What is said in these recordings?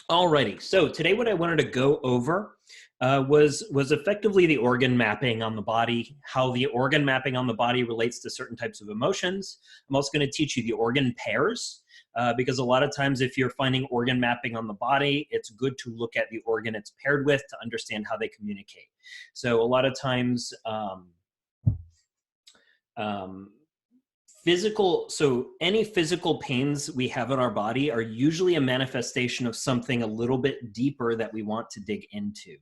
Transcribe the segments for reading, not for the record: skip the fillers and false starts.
Alrighty, so today what I wanted to go over was effectively the organ mapping on the body, how the organ mapping on the body relates to certain types of emotions. I'm also going to teach you the organ pairs, because a lot of times if you're finding organ mapping on the body, it's good to look at the organ it's paired with to understand how they communicate. So a lot of times, any physical pains we have in our body are usually a manifestation of something a little bit deeper that we want to dig into.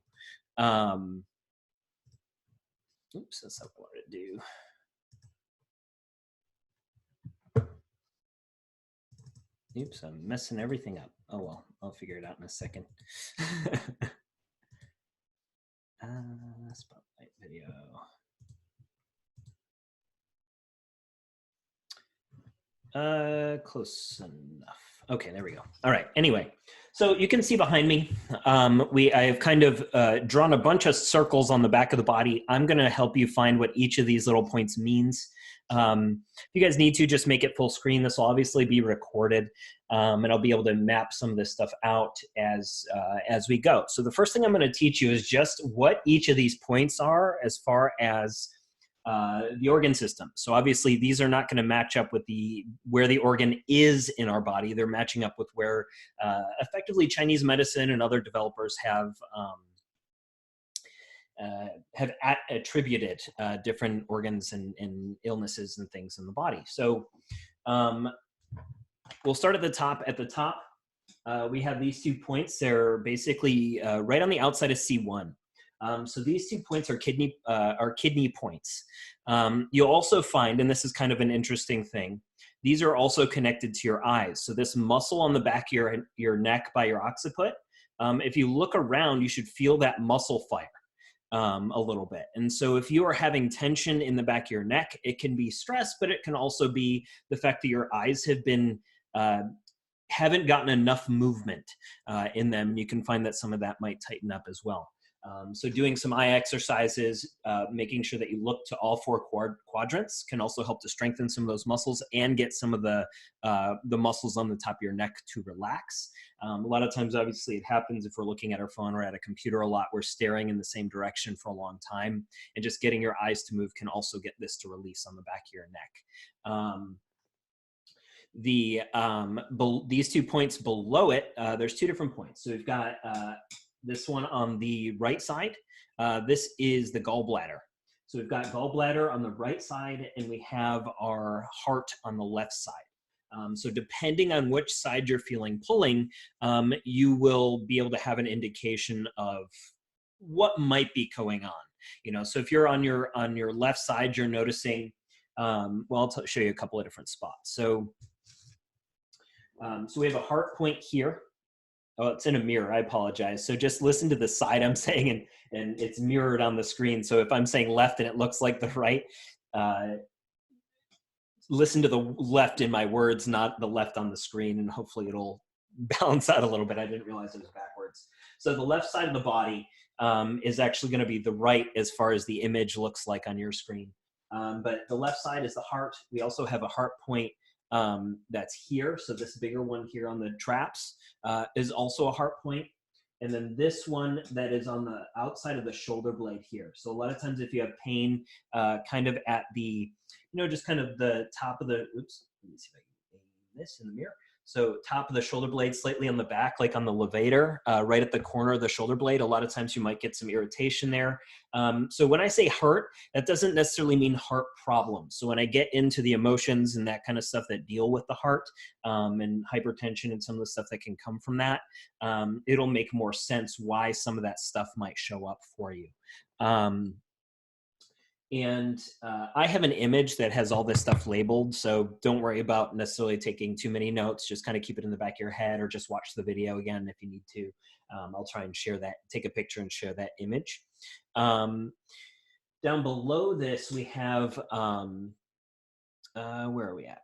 Oops, that's not what I wanted to do. Oops, I'm messing everything up. Oh well, I'll figure it out in a second. Spotlight video. Close enough. Okay, there we go. All right, anyway, so you can see behind me, I have kind of drawn a bunch of circles on the back of the body. I'm gonna help you find what each of these little points means. If you guys need to, just make it full screen. This will obviously be recorded, and I'll be able to map some of this stuff out as we go. So the first thing I'm gonna teach you is just what each of these points are as far as the organ system. So obviously these are not going to match up with where the organ is in our body. They're matching up with where effectively Chinese medicine and other developers have attributed different organs and illnesses and things in the body. So we'll start at the top. At the top, we have these 2 points. They're basically right on the outside of C1. So these 2 points are kidney points. You'll also find, and this is kind of an interesting thing, these are also connected to your eyes. So this muscle on the back of your neck by your occiput, if you look around, you should feel that muscle fire a little bit. And so if you are having tension in the back of your neck, it can be stress, but it can also be the fact that your eyes have been haven't gotten enough movement in them. And you can find that some of that might tighten up as well. So doing some eye exercises, making sure that you look to all 4 quadrants can also help to strengthen some of those muscles and get some of the muscles on the top of your neck to relax. A lot of times, obviously, it happens if we're looking at our phone or at a computer a lot. We're staring in the same direction for a long time, and just getting your eyes to move can also get this to release on the back of your neck. These 2 points below it, there's 2 different points. So we've got this one on the right side. This is the gallbladder. So we've got gallbladder on the right side, and we have our heart on the left side. So depending on which side you're feeling pulling, you will be able to have an indication of what might be going on. You know, so if you're on your left side, you're noticing. Well, I'll show you a couple of different spots. So we have a heart point here. Oh, it's in a mirror. I apologize. So just listen to the side I'm saying, and it's mirrored on the screen. So if I'm saying left and it looks like the right, listen to the left in my words, not the left on the screen, and hopefully it'll balance out a little bit. I didn't realize it was backwards. So the left side of the body is actually going to be the right as far as the image looks like on your screen. But the left side is the heart. We also have a heart point that's here. So this bigger one here on the traps is also a heart point. And then this one that is on the outside of the shoulder blade here. So a lot of times if you have pain kind of at the, just kind of the top of the, oops, let me see if I can aim this in the mirror. So top of the shoulder blade, slightly on the back, like on the levator, right at the corner of the shoulder blade. A lot of times you might get some irritation there. So when I say heart, that doesn't necessarily mean heart problems. So when I get into the emotions and that kind of stuff that deal with the heart and hypertension and some of the stuff that can come from that, it'll make more sense why some of that stuff might show up for you. And I have an image that has all this stuff labeled, so don't worry about necessarily taking too many notes. Just kind of keep it in the back of your head, or just watch the video again if you need to. I'll try and share that, take a picture and share that image. Down below this, we have, where are we at?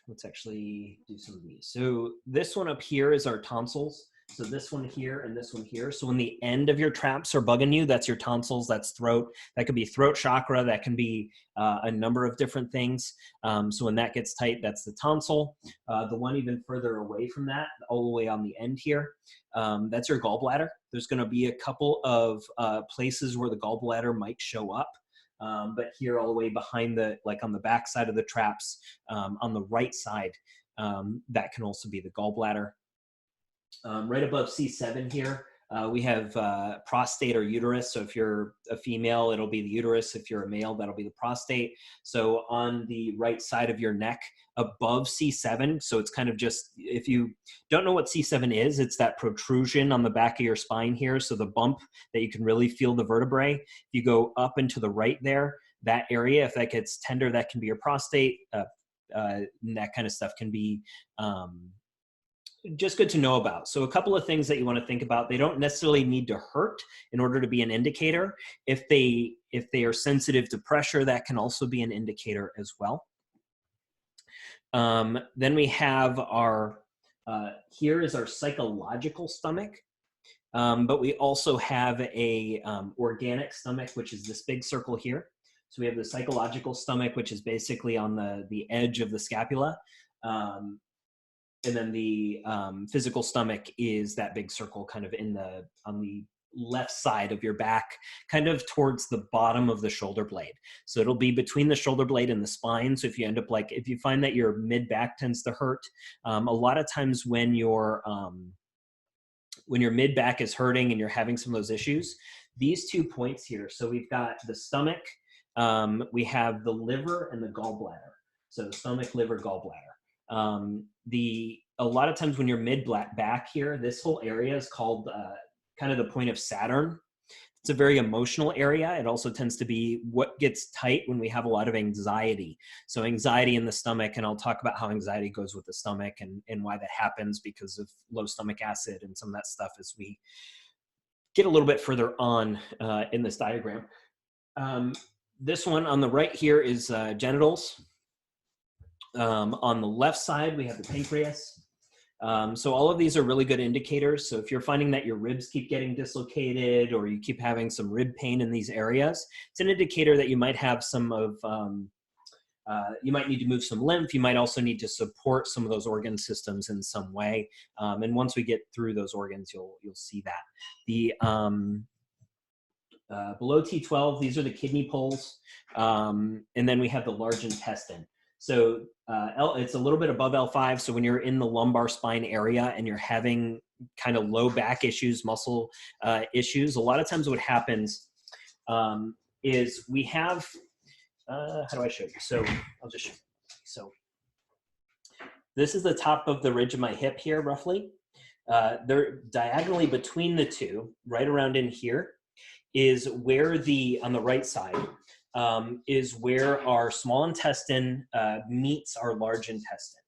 Let's actually do some of these. So this one up here is our tonsils. So this one here and this one here. So when the end of your traps are bugging you, that's your tonsils, that's throat. That could be throat chakra. That can be a number of different things. So when that gets tight, that's the tonsil. The one even further away from that, all the way on the end here, that's your gallbladder. There's going to be a couple of places where the gallbladder might show up. But here all the way behind the, like on the back side of the traps, on the right side, that can also be the gallbladder. Right above C7 here, we have prostate or uterus. So if you're a female, it'll be the uterus. If you're a male, that'll be the prostate. So on the right side of your neck, above C7, so it's kind of just, if you don't know what C7 is, it's that protrusion on the back of your spine here. So the bump that you can really feel the vertebrae. If you go up and to the right there, that area, if that gets tender, that can be your prostate. And that kind of stuff can be just good to know about. So a couple of things that you want to think about. They don't necessarily need to hurt in order to be an indicator. If they are sensitive to pressure, that can also be an indicator as well. Then we have our, here is our psychological stomach. But we also have a organic stomach, which is this big circle here. So we have the psychological stomach, which is basically on the edge of the scapula. And then the physical stomach is that big circle kind of on the left side of your back, kind of towards the bottom of the shoulder blade. So it'll be between the shoulder blade and the spine. So if you end up if you find that your mid back tends to hurt, a lot of times when your mid back is hurting and you're having some of those issues, these 2 points here. So we've got the stomach, we have the liver and the gallbladder. So stomach, liver, gallbladder. A lot of times when you're mid back here, this whole area is called kind of the point of Saturn. It's a very emotional area. It also tends to be what gets tight when we have a lot of anxiety. So anxiety in the stomach, and I'll talk about how anxiety goes with the stomach and why that happens because of low stomach acid and some of that stuff as we get a little bit further on in this diagram. This one on the right here is genitals. On the left side, we have the pancreas. So all of these are really good indicators. So if you're finding that your ribs keep getting dislocated or you keep having some rib pain in these areas, it's an indicator that you might have some of, you might need to move some lymph. You might also need to support some of those organ systems in some way. And once we get through those organs, you'll see that. The below T12, these are the kidney poles. And then we have the large intestine. So it's a little bit above L5. So when you're in the lumbar spine area and you're having kind of low back issues, muscle issues, a lot of times what happens is we have, how do I show you? So I'll just show you. So this is the top of the ridge of my hip here, roughly. They're diagonally between the two, right around in here, is where on the right side, is where our small intestine meets our large intestine.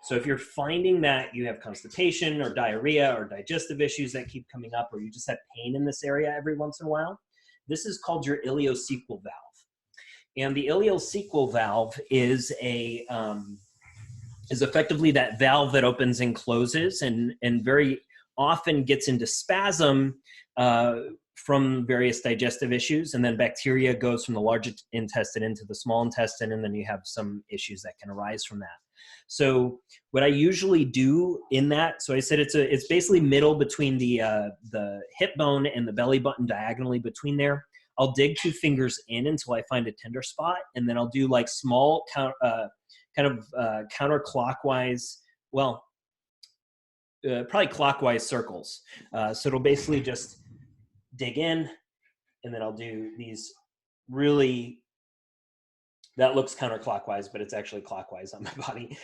So if you're finding that you have constipation or diarrhea or digestive issues that keep coming up, or you just have pain in this area every once in a while, this is called your ileocecal valve. And the ileocecal valve is effectively that valve that opens and closes and very often gets into spasm from various digestive issues, and then bacteria goes from the large intestine into the small intestine, and then you have some issues that can arise from that. So what I usually do in that, so I said it's basically middle between the hip bone and the belly button, diagonally between there. I'll dig 2 fingers in until I find a tender spot, and then I'll do like small counterclockwise, well, probably clockwise circles. So it'll basically just dig in, and then I'll do these really, that looks counterclockwise, but it's actually clockwise on my body.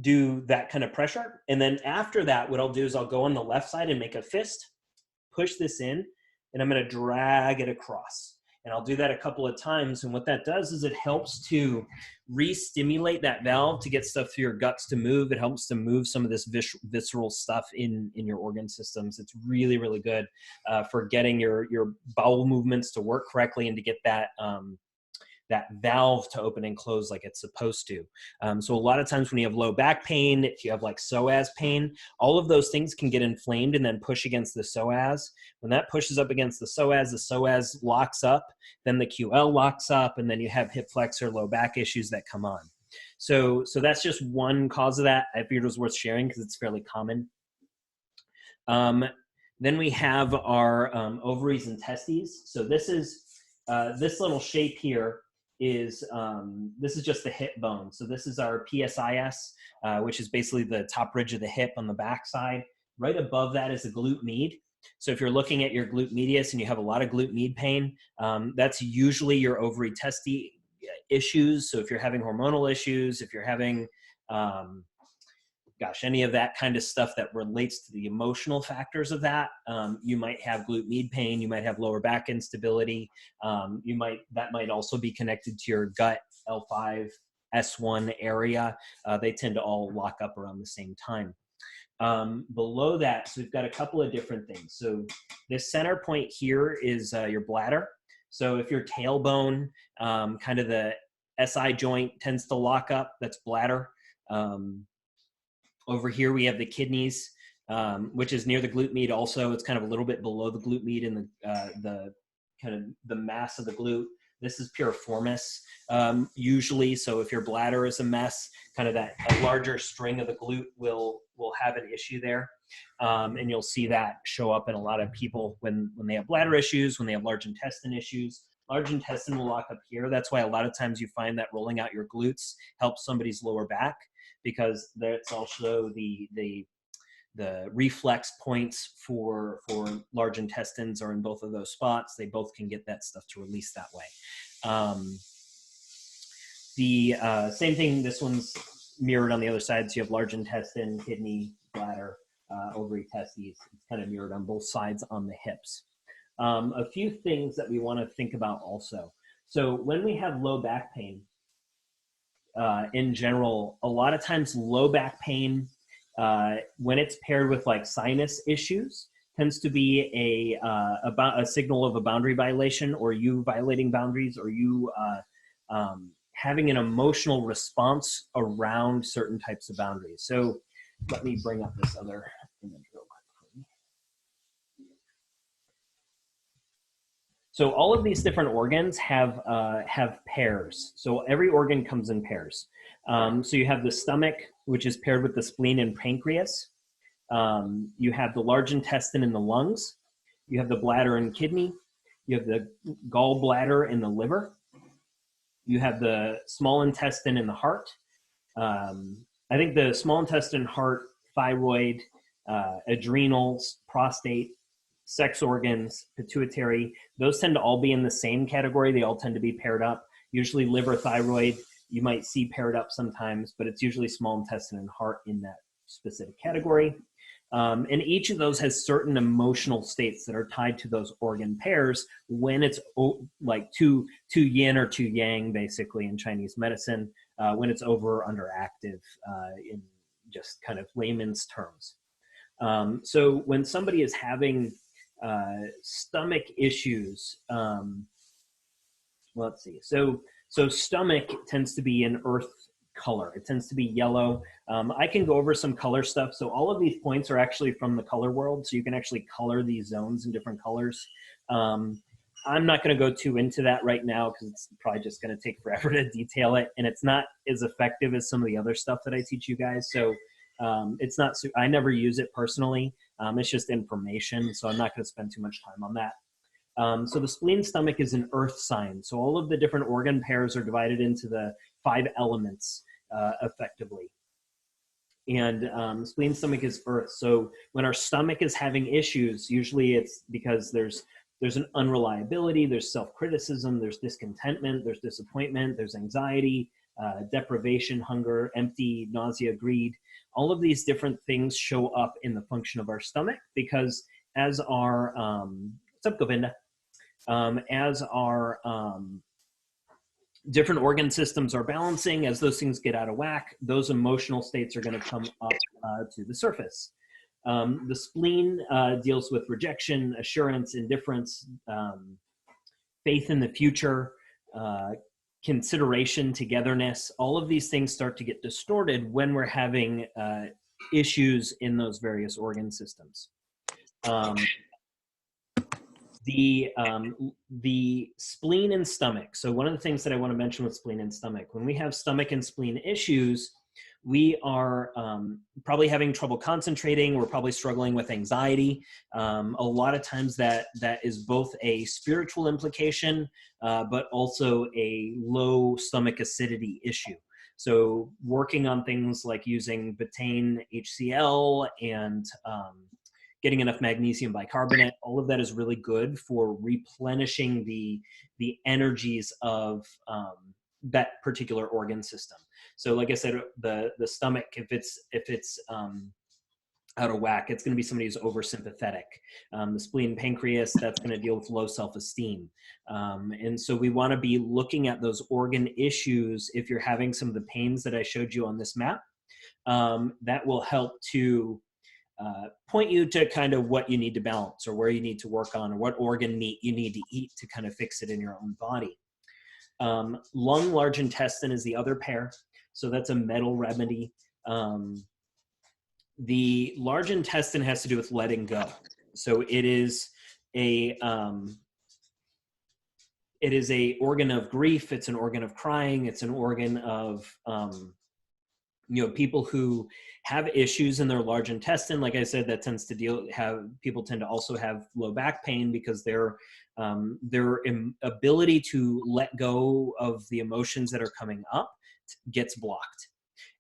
Do that kind of pressure. And then after that, what I'll do is I'll go on the left side and make a fist, push this in, and I'm going to drag it across. And I'll do that a couple of times. And what that does is it helps to re-stimulate that valve to get stuff through your guts to move. It helps to move some of this visceral stuff in your organ systems. It's really, really good for getting your bowel movements to work correctly and to get that that valve to open and close like it's supposed to. So a lot of times when you have low back pain, if you have like psoas pain, all of those things can get inflamed and then push against the psoas. When that pushes up against the psoas locks up, then the QL locks up, and then you have hip flexor, low back issues that come on. So that's just one cause of that. I figured it was worth sharing because it's fairly common. Then we have our ovaries and testes. So this is this little shape here is this is just the hip bone. So this is our PSIS, which is basically the top ridge of the hip on the back side. Right above that is the glute med. So if you're looking at your glute medius and you have a lot of glute med pain, that's usually your ovary testes issues. So if you're having hormonal issues, if you're having any of that kind of stuff that relates to the emotional factors of that, you might have glute med pain, you might have lower back instability, that might also be connected to your gut L5 S1 area. They tend to all lock up around the same time. Below that, so we've got a couple of different things. So this center point here is your bladder. So if your tailbone, kind of the SI joint tends to lock up, that's bladder. Over here we have the kidneys, which is near the glute med also. It's kind of a little bit below the glute med in the kind of the mass of the glute. This is piriformis usually. So if your bladder is a mess, kind of that a larger string of the glute will have an issue there. And you'll see that show up in a lot of people when they have bladder issues, when they have large intestine issues. Large intestine will lock up here. That's why a lot of times you find that rolling out your glutes helps somebody's lower back, because that's also the reflex points for large intestines are in both of those spots. They both can get that stuff to release that way. The same thing, this one's mirrored on the other side. So you have large intestine, kidney, bladder, ovary, testes. It's kind of mirrored on both sides on the hips. A few things that we want to think about also. So when we have low back pain, in general, a lot of times low back pain, when it's paired with like sinus issues, tends to be a signal of a boundary violation, or you violating boundaries, or you having an emotional response around certain types of boundaries. So let me bring up this other image real quick. So all of these different organs have pairs. So every organ comes in pairs. So you have the stomach, which is paired with the spleen and pancreas. You have the large intestine and the lungs. You have the bladder and kidney. You have the gallbladder and the liver. You have the small intestine and the heart. I think the small intestine, heart, thyroid, adrenals, prostate, sex organs, pituitary, those tend to all be in the same category. They all tend to be paired up. Usually liver, thyroid, you might see paired up sometimes, but it's usually small intestine and heart in that specific category. And each of those has certain emotional states that are tied to those organ pairs when it's like too yin or too yang, basically, in Chinese medicine, when it's over or underactive in just kind of layman's terms. So when somebody is having stomach issues, let's see. So stomach tends to be an earth color. It tends to be yellow. I can go over some color stuff. So all of these points are actually from the color world. So you can actually color these zones in different colors. I'm not going to go too into that right now because it's probably just going to take forever to detail it. And it's not as effective as some of the other stuff that I teach you guys. So it's not, I never use it personally. It's just information. So I'm not going to spend too much time on that. So the spleen stomach is an earth sign. So all of the different organ pairs are divided into the 5 elements effectively. And spleen stomach is earth. So when our stomach is having issues, usually it's because there's an unreliability, there's self-criticism, there's discontentment, there's disappointment, there's anxiety, deprivation, hunger, empty, nausea, greed. All of these different things show up in the function of our stomach because as our, what's up, Govinda? As our different organ systems are balancing, as those things get out of whack, those emotional states are going to come up to the surface. The spleen deals with rejection, assurance, indifference, faith in the future, consideration, togetherness, all of these things start to get distorted when we're having issues in those various organ systems. The spleen and stomach. So one of the things that I want to mention with spleen and stomach, when we have stomach and spleen issues, we are probably having trouble concentrating. We're probably struggling with anxiety. A lot of times that is both a spiritual implication, but also a low stomach acidity issue. So working on things like using betaine HCl and getting enough magnesium bicarbonate, all of that is really good for replenishing the energies of that particular organ system. So like I said, the stomach, if it's out of whack, it's going to be somebody who's oversympathetic. The spleen, pancreas, that's going to deal with low self-esteem. And so we want to be looking at those organ issues. If you're having some of the pains that I showed you on this map, that will help to point you to kind of what you need to balance, or where you need to work on, or what organ meat you need to eat to kind of fix it in your own body. Lung, large intestine is the other pair. So that's a metal remedy. The large intestine has to do with letting go. So it is a organ of grief. It's an organ of crying. It's an organ of, people who have issues in their large intestine. Like I said, that tends to people tend to also have low back pain because their ability to let go of the emotions that are coming up gets blocked.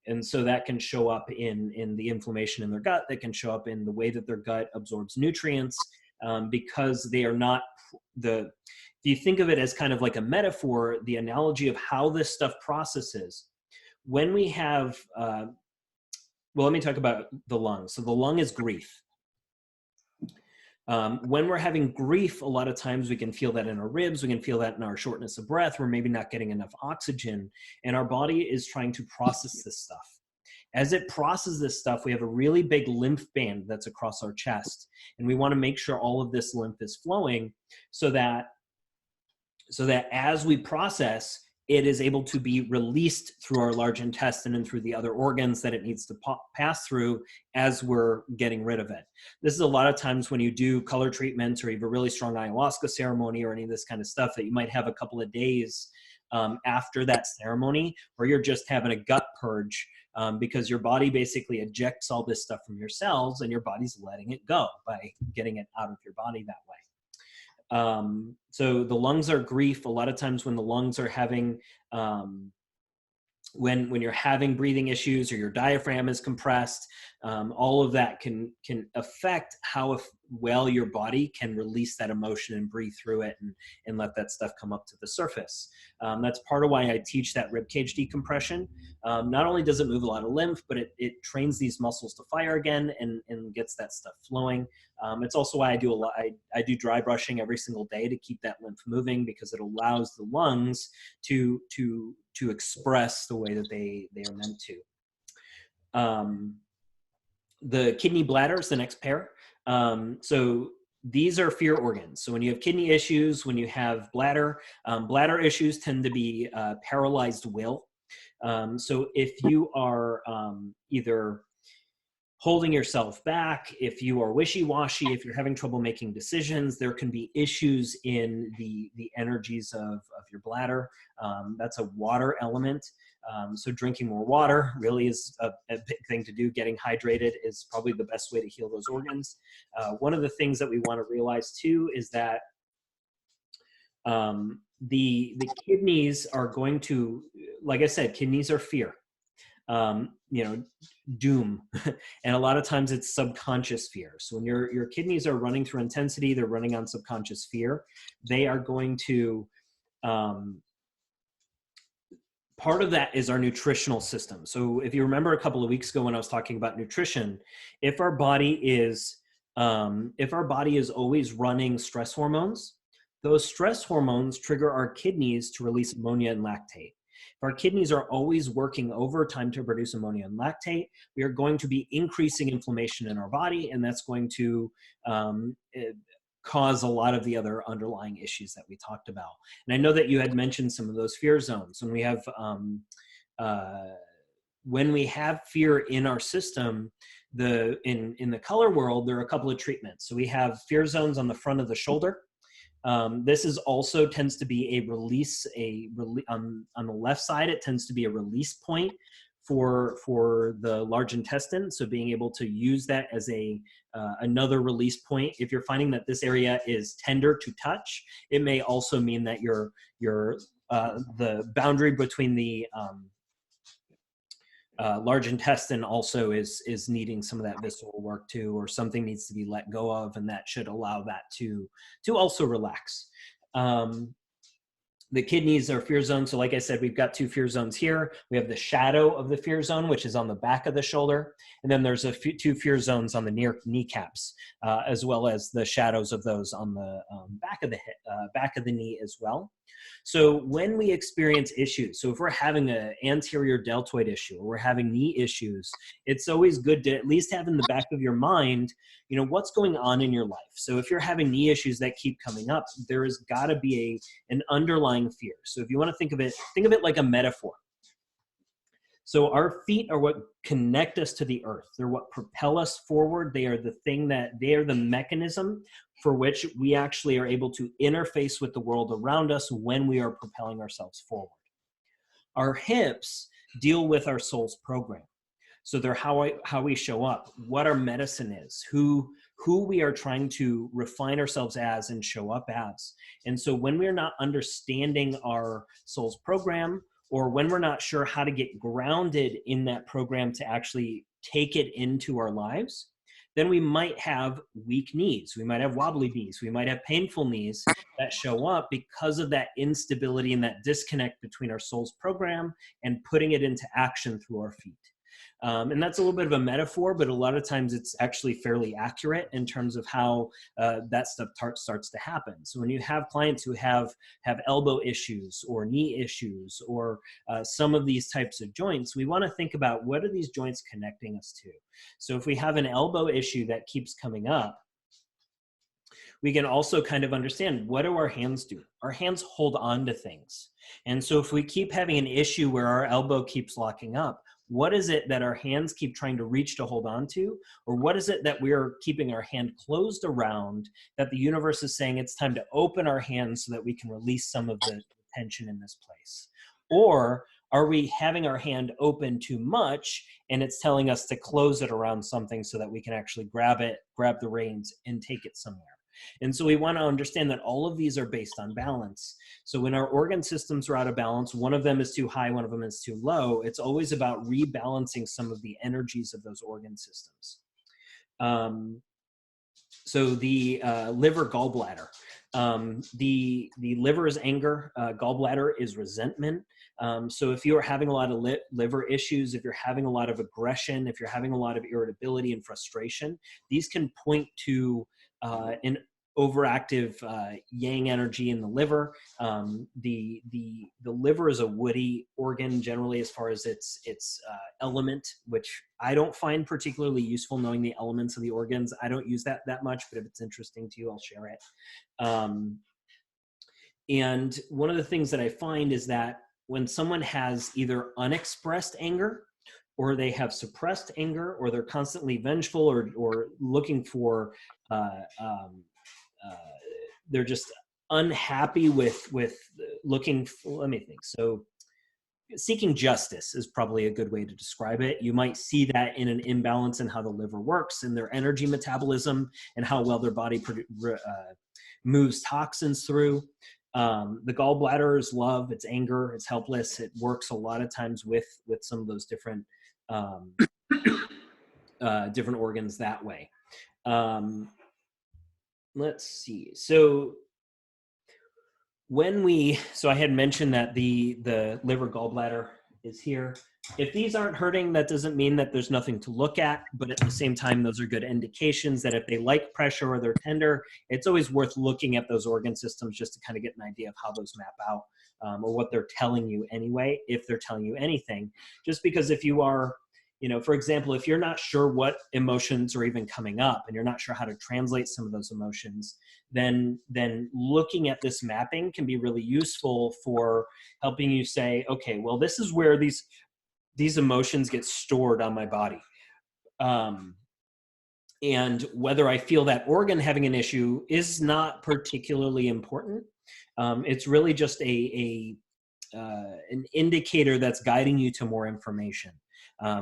And so that can show up in the inflammation in their gut. That can show up in the way that their gut absorbs nutrients, because they are not if you think of it as kind of like a metaphor, the analogy of how this stuff processes. When we have, well, let me talk about the lung. So the lung is grief. When we're having grief, a lot of times we can feel that in our ribs, we can feel that in our shortness of breath, we're maybe not getting enough oxygen, and our body is trying to process this stuff. As it processes this stuff, we have a really big lymph band that's across our chest, and we want to make sure all of this lymph is flowing so that as we process, it is able to be released through our large intestine and through the other organs that it needs to pass through as we're getting rid of it. This is a lot of times when you do color treatments, or you have a really strong ayahuasca ceremony, or any of this kind of stuff, that you might have a couple of days after that ceremony, where you're just having a gut purge, because your body basically ejects all this stuff from your cells, and your body's letting it go by getting it out of your body that way. So the lungs are grief. A lot of times when the lungs are having, when you're having breathing issues, or your diaphragm is compressed, all of that can affect how well your body can release that emotion and breathe through it and let that stuff come up to the surface. That's part of why I teach that ribcage decompression. Not only does it move a lot of lymph, but it trains these muscles to fire again and gets that stuff flowing. It's also why I do I do dry brushing every single day to keep that lymph moving, because it allows the lungs to express the way that they are meant to. The kidney bladder is the next pair. So these are fear organs. So when you have kidney issues, when you have bladder issues tend to be paralyzed will. So if you are either holding yourself back, if you are wishy-washy, if you're having trouble making decisions, there can be issues in the energies of your bladder. That's a water element. So drinking more water really is a big thing to do. Getting hydrated is probably the best way to heal those organs. One of the things that we want to realize too is that the kidneys are going to, like I said, kidneys are fear. Doom. And a lot of times it's subconscious fear. So when your kidneys are running through intensity, they're running on subconscious fear. They are going to, part of that is our nutritional system. So if you remember a couple of weeks ago when I was talking about nutrition, if our body is always running stress hormones, those stress hormones trigger our kidneys to release ammonia and lactate. If our kidneys are always working overtime to produce ammonia and lactate, we are going to be increasing inflammation in our body, and that's going to cause a lot of the other underlying issues that we talked about. And I know that you had mentioned some of those fear zones. When we have fear in our system, in the color world, there are a couple of treatments. So we have fear zones on the front of the shoulder. This is also tends to be on the left side. It tends to be a release point for the large intestine. So being able to use that as another release point. If you're finding that this area is tender to touch, it may also mean that the boundary between the large intestine also is needing some of that visceral work too, or something needs to be let go of, and that should allow that to also relax. The kidneys are fear zones. So like I said, we've got two fear zones here. We have the shadow of the fear zone, which is on the back of the shoulder. And then there's two fear zones on the kneecaps, as well as the shadows of those on the back of the knee as well. So when we experience issues, so if we're having an anterior deltoid issue or we're having knee issues, it's always good to at least have in the back of your mind, what's going on in your life. So if you're having knee issues that keep coming up, there has got to be an underlying fear. So if you want to think of it like a metaphor. So our feet are what connect us to the earth. They're what propel us forward. They are the mechanism for which we actually are able to interface with the world around us when we are propelling ourselves forward. Our hips deal with our soul's program. So they're how we show up, what our medicine is, who we are trying to refine ourselves as and show up as. And so when we're not understanding our soul's program, or when we're not sure how to get grounded in that program to actually take it into our lives, then we might have weak knees. We might have wobbly knees. We might have painful knees that show up because of that instability and that disconnect between our soul's program and putting it into action through our feet. And that's a little bit of a metaphor, but a lot of times it's actually fairly accurate in terms of how that stuff starts to happen. So when you have clients who have elbow issues or knee issues or some of these types of joints, we want to think about what are these joints connecting us to. So if we have an elbow issue that keeps coming up, we can also kind of understand, what do our hands do? Our hands hold on to things. And so if we keep having an issue where our elbow keeps locking up, what is it that our hands keep trying to reach to hold on to? Or what is it that we're keeping our hand closed around that the universe is saying it's time to open our hands so that we can release some of the tension in this place? Or are we having our hand open too much and it's telling us to close it around something so that we can actually grab the reins and take it somewhere? And so we want to understand that all of these are based on balance. So when our organ systems are out of balance, one of them is too high, one of them is too low, it's always about rebalancing some of the energies of those organ systems. So the liver, gallbladder. The liver is anger, gallbladder is resentment. So if you're having a lot of liver issues, if you're having a lot of aggression, if you're having a lot of irritability and frustration, these can point to an overactive yang energy in the liver. The liver is a woody organ generally as far as its element, which I don't find particularly useful, knowing the elements of the organs. I don't use that much, but if it's interesting to you, I'll share it. And one of the things that I find is that when someone has either unexpressed anger, or they have suppressed anger, or they're constantly vengeful, or looking for, they're just unhappy with looking for, let me think. So seeking justice is probably a good way to describe it. You might see that in an imbalance in how the liver works and their energy metabolism and how well their body moves toxins through. The gallbladder is love, it's anger, it's helpless. It works a lot of times with some of those different different organs that way. Let's see. So I had mentioned that the liver, gallbladder is here. If these aren't hurting, that doesn't mean that there's nothing to look at, but at the same time, those are good indications that if they like pressure or they're tender, it's always worth looking at those organ systems just to kind of get an idea of how those map out, or what they're telling you anyway, if they're telling you anything. Just because if you are for example, if you're not sure what emotions are even coming up and you're not sure how to translate some of those emotions, then looking at this mapping can be really useful for helping you say, okay, well, this is where these emotions get stored on my body. And whether I feel that organ having an issue is not particularly important. It's really just an indicator that's guiding you to more information.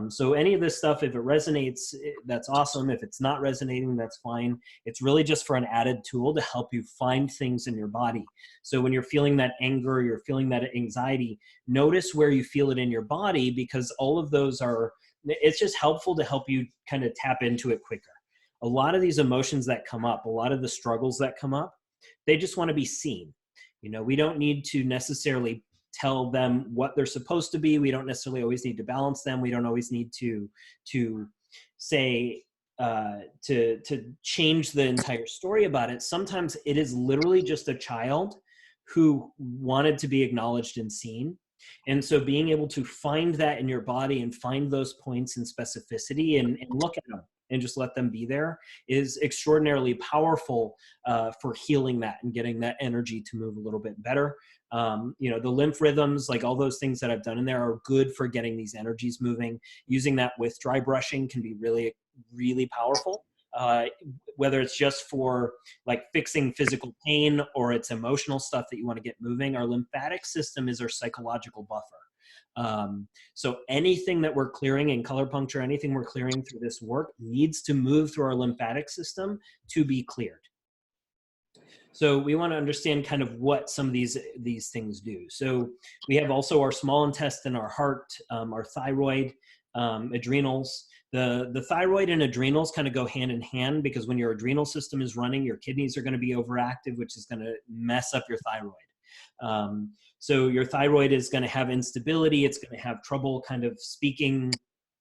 So any of this stuff, if it resonates, that's awesome. If it's not resonating, that's fine. It's really just for an added tool to help you find things in your body. So when you're feeling that anger, you're feeling that anxiety, notice where you feel it in your body, because all of those it's just helpful to help you kind of tap into it quicker. A lot of these emotions that come up, a lot of the struggles that come up, they just want to be seen. We don't need to necessarily tell them what they're supposed to be. We don't necessarily always need to balance them. We don't always need to say, to change the entire story about it. Sometimes it is literally just a child who wanted to be acknowledged and seen. And so being able to find that in your body and find those points in specificity and look at them and just let them be there is extraordinarily powerful for healing that and getting that energy to move a little bit better. The lymph rhythms, like all those things that I've done in there, are good for getting these energies moving. Using that with dry brushing can be really, really powerful. Whether it's just for like fixing physical pain or it's emotional stuff that you want to get moving, our lymphatic system is our psychological buffer. So anything that we're clearing in color puncture, anything we're clearing through this work needs to move through our lymphatic system to be cleared. So we want to understand kind of what some of these things do. So we have also our small intestine, our heart, our thyroid, adrenals. The thyroid and adrenals kind of go hand in hand, because when your adrenal system is running, your kidneys are going to be overactive, which is going to mess up your thyroid. So your thyroid is going to have instability. It's going to have trouble kind of speaking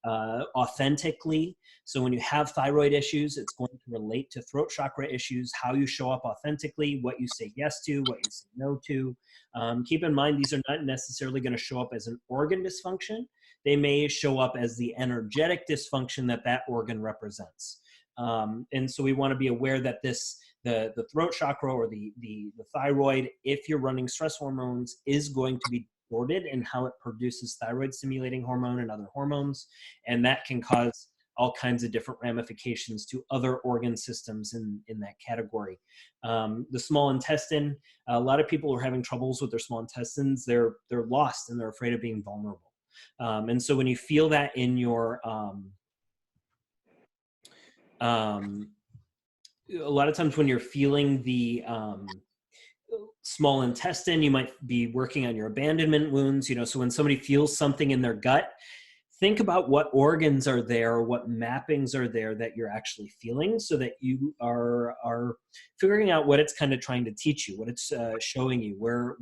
authentically. So when you have thyroid issues, it's going to relate to throat chakra issues, how you show up authentically, what you say yes to, what you say no to. Keep in mind, these are not necessarily going to show up as an organ dysfunction. They may show up as the energetic dysfunction that organ represents. And so we want to be aware that the throat chakra or the thyroid, if you're running stress hormones, is going to be distorted in how it produces thyroid stimulating hormone and other hormones. And that can cause all kinds of different ramifications to other organ systems in that category. The small intestine, a lot of people are having troubles with their small intestines. They're lost and they're afraid of being vulnerable. And so when you feel that in your, a lot of times when you're feeling the small intestine, you might be working on your abandonment wounds. So when somebody feels something in their gut, think about what organs are there, what mappings are there that you're actually feeling, so that you are figuring out what it's kind of trying to teach you, what it's showing you, where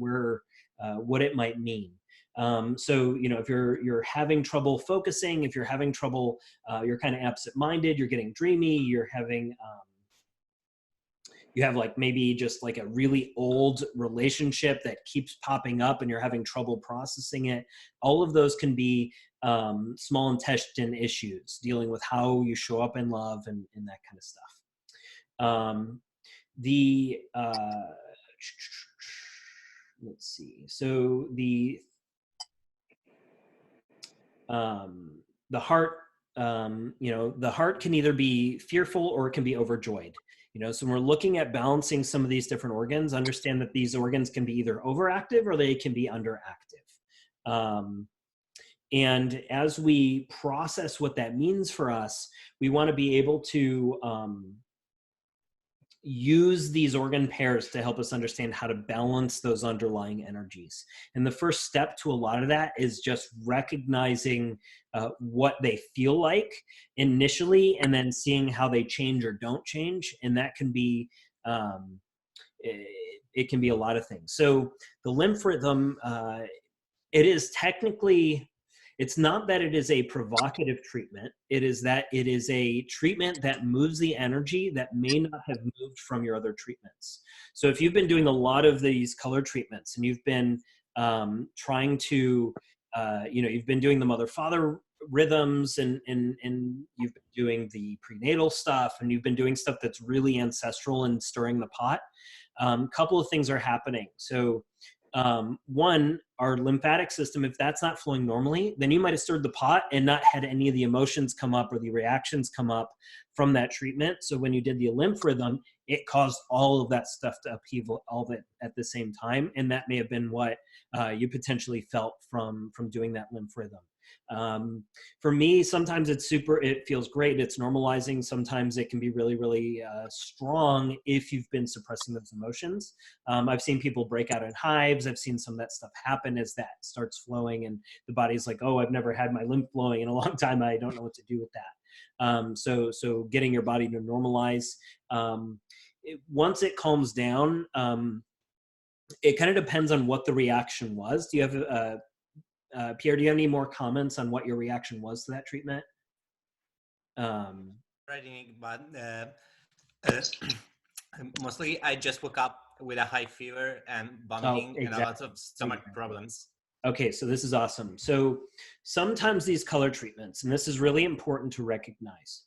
what it might mean. So if you're having trouble focusing, if you're having trouble, you're kind of absent-minded, you're getting dreamy, you're having you have like maybe just like a really old relationship that keeps popping up and you're having trouble processing it. All of those can be small intestine issues, dealing with how you show up in love and that kind of stuff. Let's see. So the heart, the heart can either be fearful or it can be overjoyed. So when we're looking at balancing some of these different organs, understand that these organs can be either overactive or they can be underactive. And as we process what that means for us, we want to be able to use these organ pairs to help us understand how to balance those underlying energies. And the first step to a lot of that is just recognizing what they feel like initially, and then seeing how they change or don't change. And that can be, it can be a lot of things. So the lymph rhythm, it is technically, it's not that it is a provocative treatment. It is that it is a treatment that moves the energy that may not have moved from your other treatments. So if you've been doing a lot of these color treatments and you've been trying to, you've been doing the mother-father rhythms, and you've been doing the prenatal stuff, and you've been doing stuff that's really ancestral and stirring the pot, couple of things are happening. So one, our lymphatic system, if that's not flowing normally, then you might have stirred the pot and not had any of the emotions come up or the reactions come up from that treatment. So when you did the lymph rhythm, it caused all of that stuff to upheaval all of it at the same time. And that may have been what you potentially felt from doing that lymph rhythm. For me, sometimes it feels great. It's normalizing. Sometimes it can be really, really strong if you've been suppressing those emotions. I've seen people break out in hives. I've seen some of that stuff happen as that starts flowing and the body's like, oh, I've never had my lymph flowing in a long time. I don't know what to do with that. So getting your body to normalize. Once it calms down, it kind of depends on what the reaction was. Do you have Pierre, do you have any more comments on what your reaction was to that treatment? Writing, but mostly I just woke up with a high fever and vomiting and a lot of stomach problems. Okay, so this is awesome. So sometimes these color treatments, and this is really important to recognize,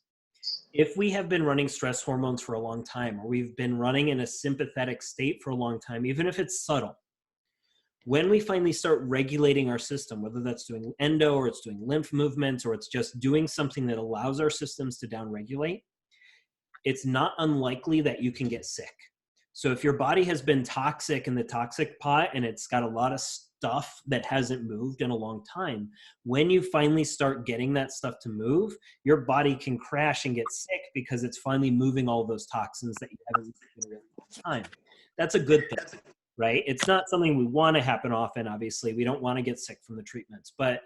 if we have been running stress hormones for a long time, or we've been running in a sympathetic state for a long time, even if it's subtle, when we finally start regulating our system, whether that's doing endo or it's doing lymph movements or it's just doing something that allows our systems to downregulate, it's not unlikely that you can get sick. So if your body has been toxic in the toxic pot and it's got a lot of stuff that hasn't moved in a long time, when you finally start getting that stuff to move, your body can crash and get sick because it's finally moving all those toxins that you haven't moved in a really long time. That's a good thing. Right? It's not something we want to happen often, obviously. We don't want to get sick from the treatments, but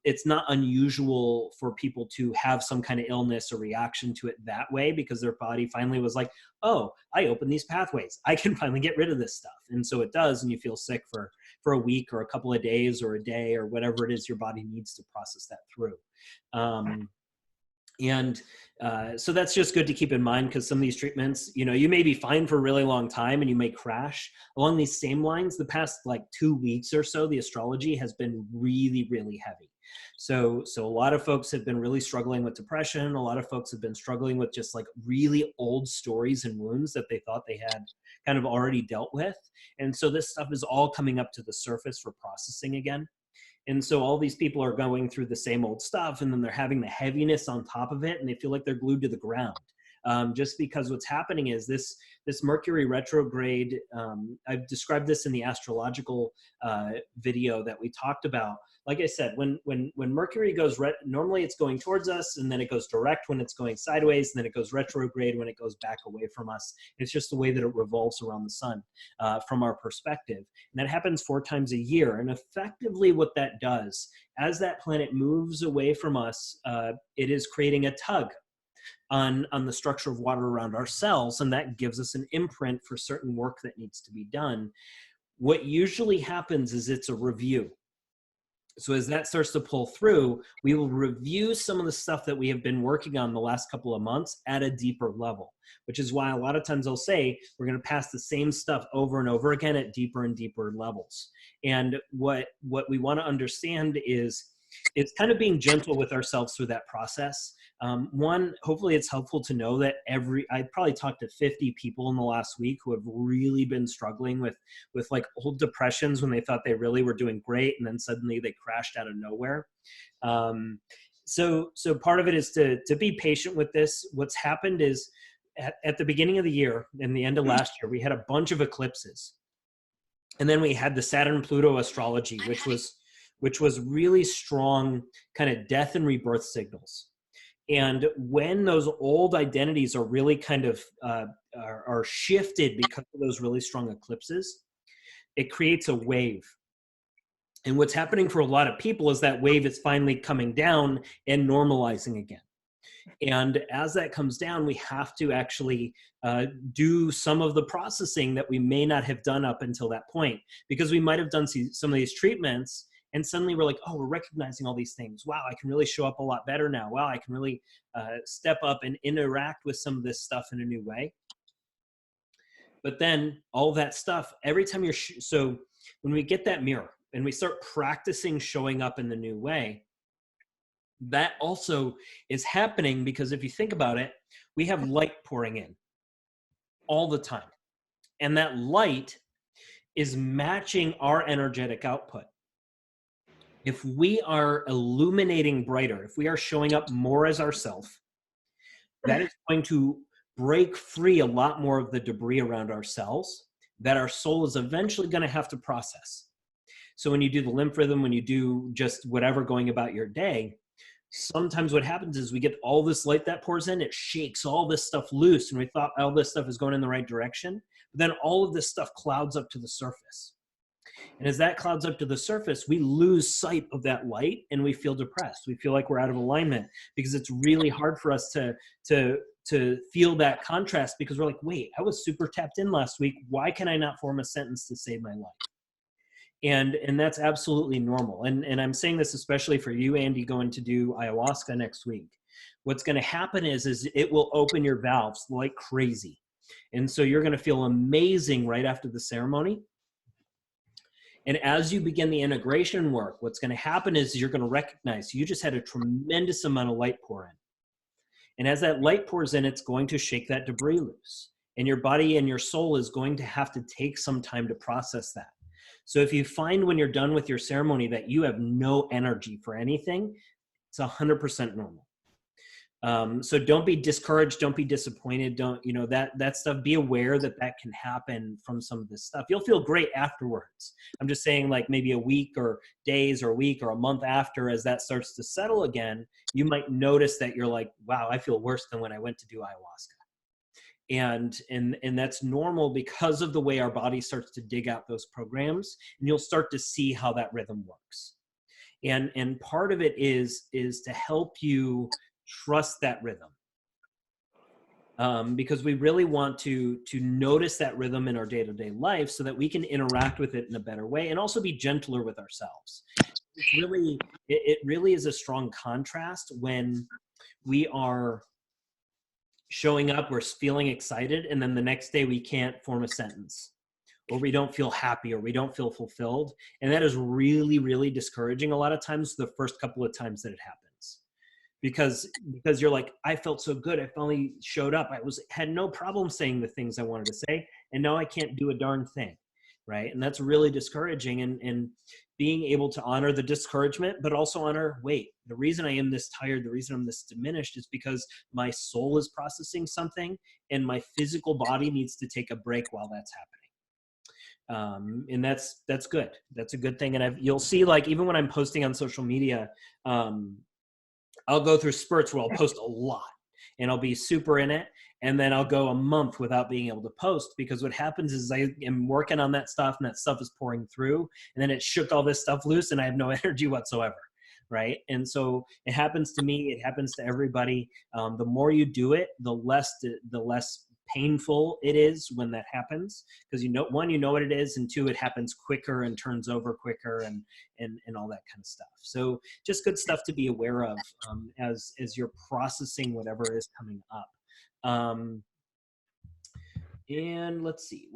it's not unusual for people to have some kind of illness or reaction to it that way because their body finally was like, oh, I opened these pathways. I can finally get rid of this stuff. And so it does, and you feel sick for a week or a couple of days or a day or whatever it is your body needs to process that through. So that's just good to keep in mind because some of these treatments, you may be fine for a really long time and you may crash. Along these same lines, the past like 2 weeks or so, the astrology has been really, really heavy. So a lot of folks have been really struggling with depression. A lot of folks have been struggling with just like really old stories and wounds that they thought they had kind of already dealt with. And so this stuff is all coming up to the surface for processing again. And so all these people are going through the same old stuff, and then they're having the heaviness on top of it, and they feel like they're glued to the ground. Just because what's happening is this Mercury retrograde, I've described this in the astrological video that we talked about. Like I said, when Mercury goes, normally it's going towards us, and then it goes direct when it's going sideways, and then it goes retrograde when it goes back away from us. It's just the way that it revolves around the sun from our perspective. And that happens 4 times a year. And effectively what that does, as that planet moves away from us, it is creating a tug on the structure of water around our cells, and that gives us an imprint for certain work that needs to be done. What usually happens is it's a review. So as that starts to pull through, we will review some of the stuff that we have been working on the last couple of months at a deeper level, which is why a lot of times I'll say we're going to pass the same stuff over and over again at deeper and deeper levels. And what we want to understand is it's kind of being gentle with ourselves through that process. One, hopefully it's helpful to know that I probably talked to 50 people in the last week who have really been struggling with like old depressions when they thought they really were doing great, and then suddenly they crashed out of nowhere. So part of it is to be patient with this. What's happened is at the beginning of the year and the end of last year, we had a bunch of eclipses. And then we had the Saturn-Pluto astrology, which was really strong kind of death and rebirth signals. And when those old identities are really kind of are shifted because of those really strong eclipses, it creates a wave. And what's happening for a lot of people is that wave is finally coming down and normalizing again. And as that comes down, we have to actually do some of the processing that we may not have done up until that point, because we might have done some of these treatments and suddenly we're like, oh, we're recognizing all these things. Wow, I can really show up a lot better now. Wow, I can really step up and interact with some of this stuff in a new way. But then all that stuff, every time so when we get that mirror and we start practicing showing up in the new way, That also is happening because if you think about it, we have light pouring in all the time. And that light is matching our energetic output. If we are illuminating brighter, if we are showing up more as ourself, that is going to break free a lot more of the debris around our cells that our soul is eventually going to have to process. So when you do the lymph rhythm, when you do just whatever going about your day, sometimes what happens is we get all this light that pours in, it shakes all this stuff loose, and we thought all this stuff is going in the right direction, but then all of this stuff clouds up to the surface. And as that clouds up to the surface, we lose sight of that light and we feel depressed. We feel like we're out of alignment because it's really hard for us to feel that contrast, because we're like, wait, I was super tapped in last week. Why can I not form a sentence to save my life? And that's absolutely normal. And I'm saying this especially for you, Andy, going to do ayahuasca next week. What's going to happen is it will open your valves like crazy. And so you're going to feel amazing right after the ceremony. And as you begin the integration work, what's going to happen is you're going to recognize you just had a tremendous amount of light pour in. And as that light pours in, it's going to shake that debris loose. And your body and your soul is going to have to take some time to process that. So if you find when you're done with your ceremony that you have no energy for anything, it's 100% normal. So don't be discouraged. Don't be disappointed. Don't, that stuff, be aware that can happen from some of this stuff. You'll feel great afterwards. I'm just saying, like maybe a week or days or a week or a month after, as that starts to settle again, you might notice that you're like, wow, I feel worse than when I went to do ayahuasca. And that's normal because of the way our body starts to dig out those programs, and you'll start to see how that rhythm works. And part of it is to help you trust that rhythm, because we really want to notice that rhythm in our day-to-day life so that we can interact with it in a better way and also be gentler with ourselves. It really is a strong contrast when we are showing up, we're feeling excited, and then the next day we can't form a sentence, or we don't feel happy, or we don't feel fulfilled. And that is really, really discouraging a lot of times, the first couple of times that it happens. Because you're like, I felt so good. I finally showed up. Had no problem saying the things I wanted to say, and now I can't do a darn thing, right? And that's really discouraging. And being able to honor the discouragement, but also honor, wait, the reason I am this tired, the reason I'm this diminished is because my soul is processing something, and my physical body needs to take a break while that's happening. And that's good. That's a good thing. And you'll see, like, even when I'm posting on social media, I'll go through spurts where I'll post a lot and I'll be super in it. And then I'll go a month without being able to post, because what happens is I am working on that stuff and that stuff is pouring through, and then it shook all this stuff loose and I have no energy whatsoever. Right. And so it happens to me. It happens to everybody. The more you do it, the less painful it is when that happens, because one, you know what it is, and two, it happens quicker and turns over quicker and all that kind of stuff. So just good stuff to be aware of as you're processing whatever is coming up. And let's see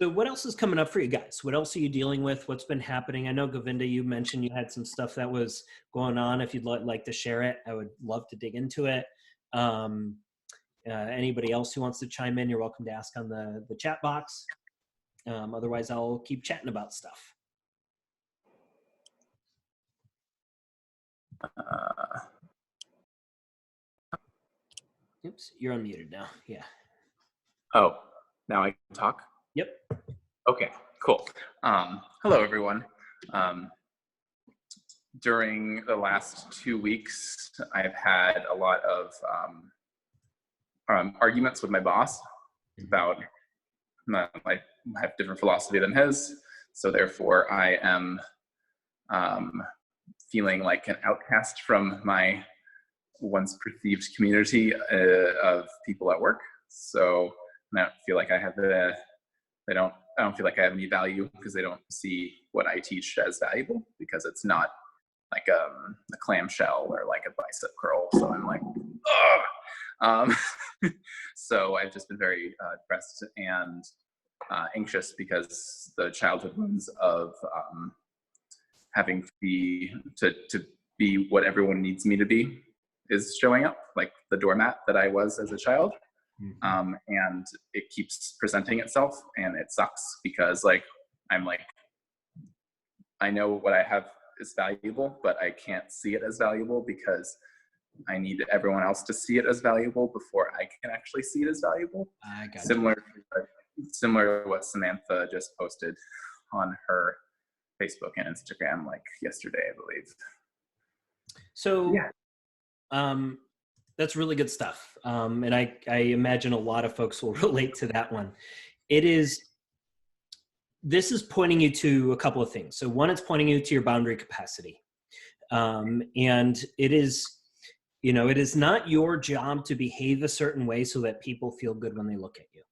so what else is coming up for you guys? What else are you dealing with? What's been happening? I know, Govinda, you mentioned you had some stuff that was going on. If you'd like to share it, I would love to dig into it. Anybody else who wants to chime in, you're welcome to ask on the chat box. Otherwise, I'll keep chatting about stuff. Oops, you're unmuted now. Yeah. Oh, now I can talk? Yep. Okay, cool. Hello, everyone. During the last 2 weeks, I've had a lot of arguments with my boss about I have different philosophy than his, so therefore I am feeling like an outcast from my once perceived community of people at work. So I don't feel like I have I don't feel like I have any value, because they don't see what I teach as valuable, because it's not like a clamshell or like a bicep curl. So I'm like, so I've just been very depressed and anxious, because the childhood wounds of having to be what everyone needs me to be is showing up, like the doormat that I was as a child. And it keeps presenting itself, and it sucks because like I'm like, I know what I have is valuable, but I can't see it as valuable because I need everyone else to see it as valuable before I can actually see it as valuable. I got Similar to what Samantha just posted on her Facebook and Instagram like yesterday, I believe. So that's really good stuff. And I imagine a lot of folks will relate to that one. This is pointing you to a couple of things. So one, it's pointing you to your boundary capacity. And it is not your job to behave a certain way so that people feel good when they look at you.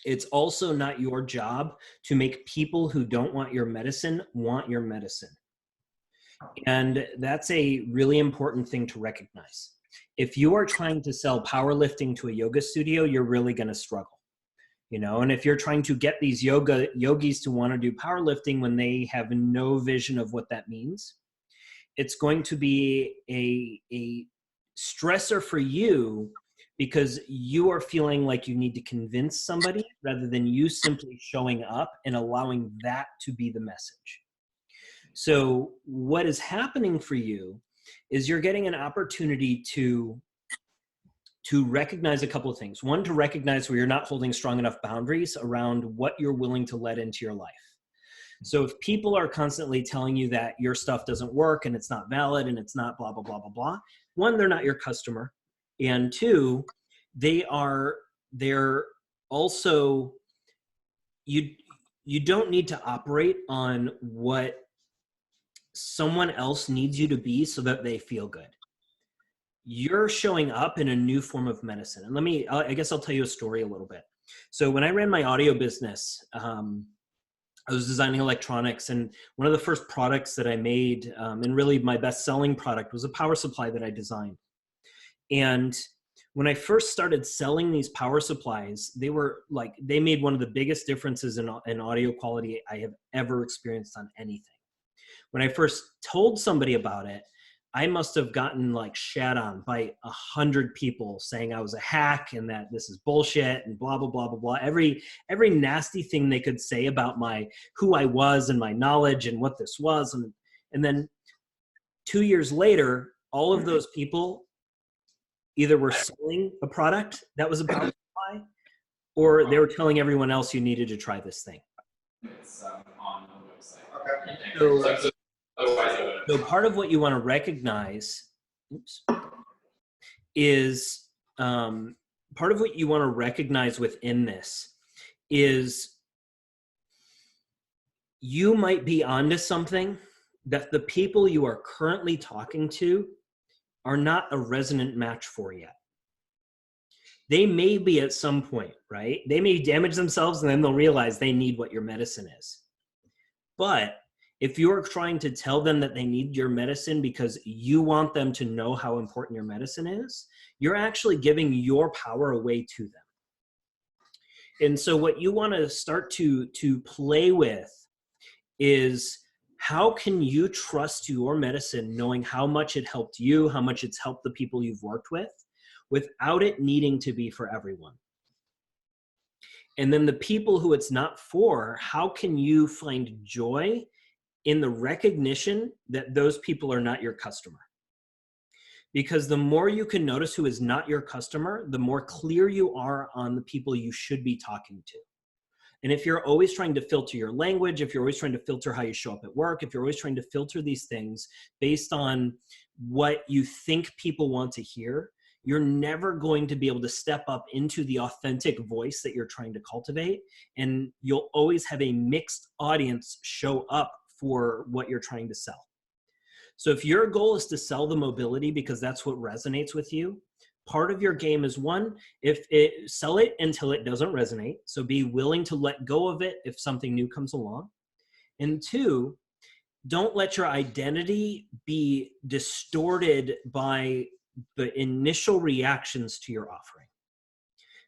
It's also not your job to make people who don't want your medicine want your medicine. And that's a really important thing to recognize. If you are trying to sell powerlifting to a yoga studio, you're really going to struggle. And if you're trying to get these yogis to want to do powerlifting when they have no vision of what that means, it's going to be a stressor for you because you are feeling like you need to convince somebody rather than you simply showing up and allowing that to be the message. So what is happening for you is you're getting an opportunity to recognize a couple of things. One, to recognize where you're not holding strong enough boundaries around what you're willing to let into your life. So if people are constantly telling you that your stuff doesn't work and it's not valid and it's not blah, blah, blah, blah, blah, one, they're not your customer. And two, they're also, you don't need to operate on what someone else needs you to be so that they feel good. You're showing up in a new form of medicine. And I guess I'll tell you a story a little bit. So when I ran my audio business, I was designing electronics, and one of the first products that I made, and really my best-selling product, was a power supply that I designed. And when I first started selling these power supplies, they made one of the biggest differences in audio quality I have ever experienced on anything. When I first told somebody about it, I must have gotten like shat on by 100 people saying I was a hack and that this is bullshit and blah, blah, blah, blah, blah. Every nasty thing they could say about who I was and my knowledge and what this was. And then 2 years later, all of those people either were selling a product that was a power supply, or they were telling everyone else you needed to try this thing. It's on the website. Okay. So part of what you want to recognize is part of what you want to recognize within this is you might be onto something that the people you are currently talking to are not a resonant match for yet. They may be at some point, right? They may damage themselves and then they'll realize they need what your medicine is. But if you're trying to tell them that they need your medicine because you want them to know how important your medicine is, you're actually giving your power away to them. And so what you want to start to play with is, how can you trust your medicine knowing how much it helped you, how much it's helped the people you've worked with, without it needing to be for everyone? And then the people who it's not for, how can you find joy in the recognition that those people are not your customer? Because the more you can notice who is not your customer, the more clear you are on the people you should be talking to. And if you're always trying to filter your language, if you're always trying to filter how you show up at work, if you're always trying to filter these things based on what you think people want to hear, you're never going to be able to step up into the authentic voice that you're trying to cultivate. And you'll always have a mixed audience show up for what you're trying to sell. So if your goal is to sell the mobility because that's what resonates with you, part of your game is, one, sell it until it doesn't resonate. So be willing to let go of it if something new comes along. And two, don't let your identity be distorted by the initial reactions to your offering.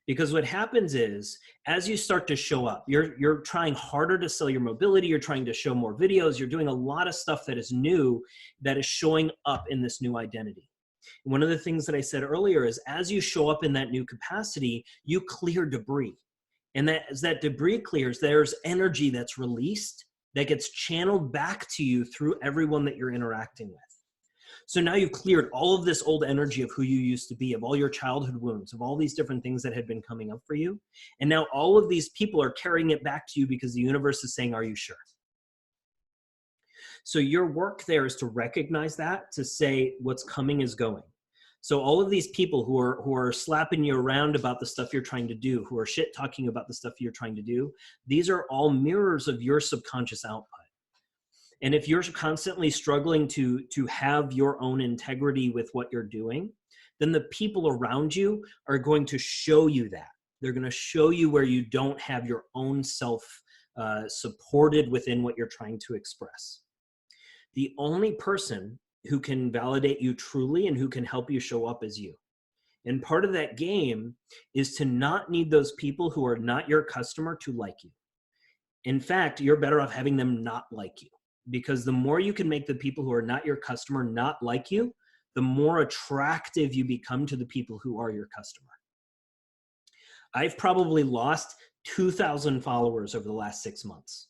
Because what happens is, as you start to show up, you're trying harder to sell your mobility, you're trying to show more videos, you're doing a lot of stuff that is new, that is showing up in this new identity. One of the things that I said earlier is, as you show up in that new capacity, you clear debris. And that as that debris clears, there's energy that's released that gets channeled back to you through everyone that you're interacting with. So now you've cleared all of this old energy of who you used to be, of all your childhood wounds, of all these different things that had been coming up for you. And now all of these people are carrying it back to you because the universe is saying, are you sure? So your work there is to recognize that, to say what's coming is going. So all of these people who are slapping you around about the stuff you're trying to do, who are shit talking about the stuff you're trying to do, these are all mirrors of your subconscious output. And if you're constantly struggling to have your own integrity with what you're doing, then the people around you are going to show you that. They're going to show you where you don't have your own self supported within what you're trying to express. The only person who can validate you truly and who can help you show up is you. And part of that game is to not need those people who are not your customer to like you. In fact, you're better off having them not like you, because the more you can make the people who are not your customer not like you, the more attractive you become to the people who are your customer. I've probably lost 2,000 followers over the last 6 months,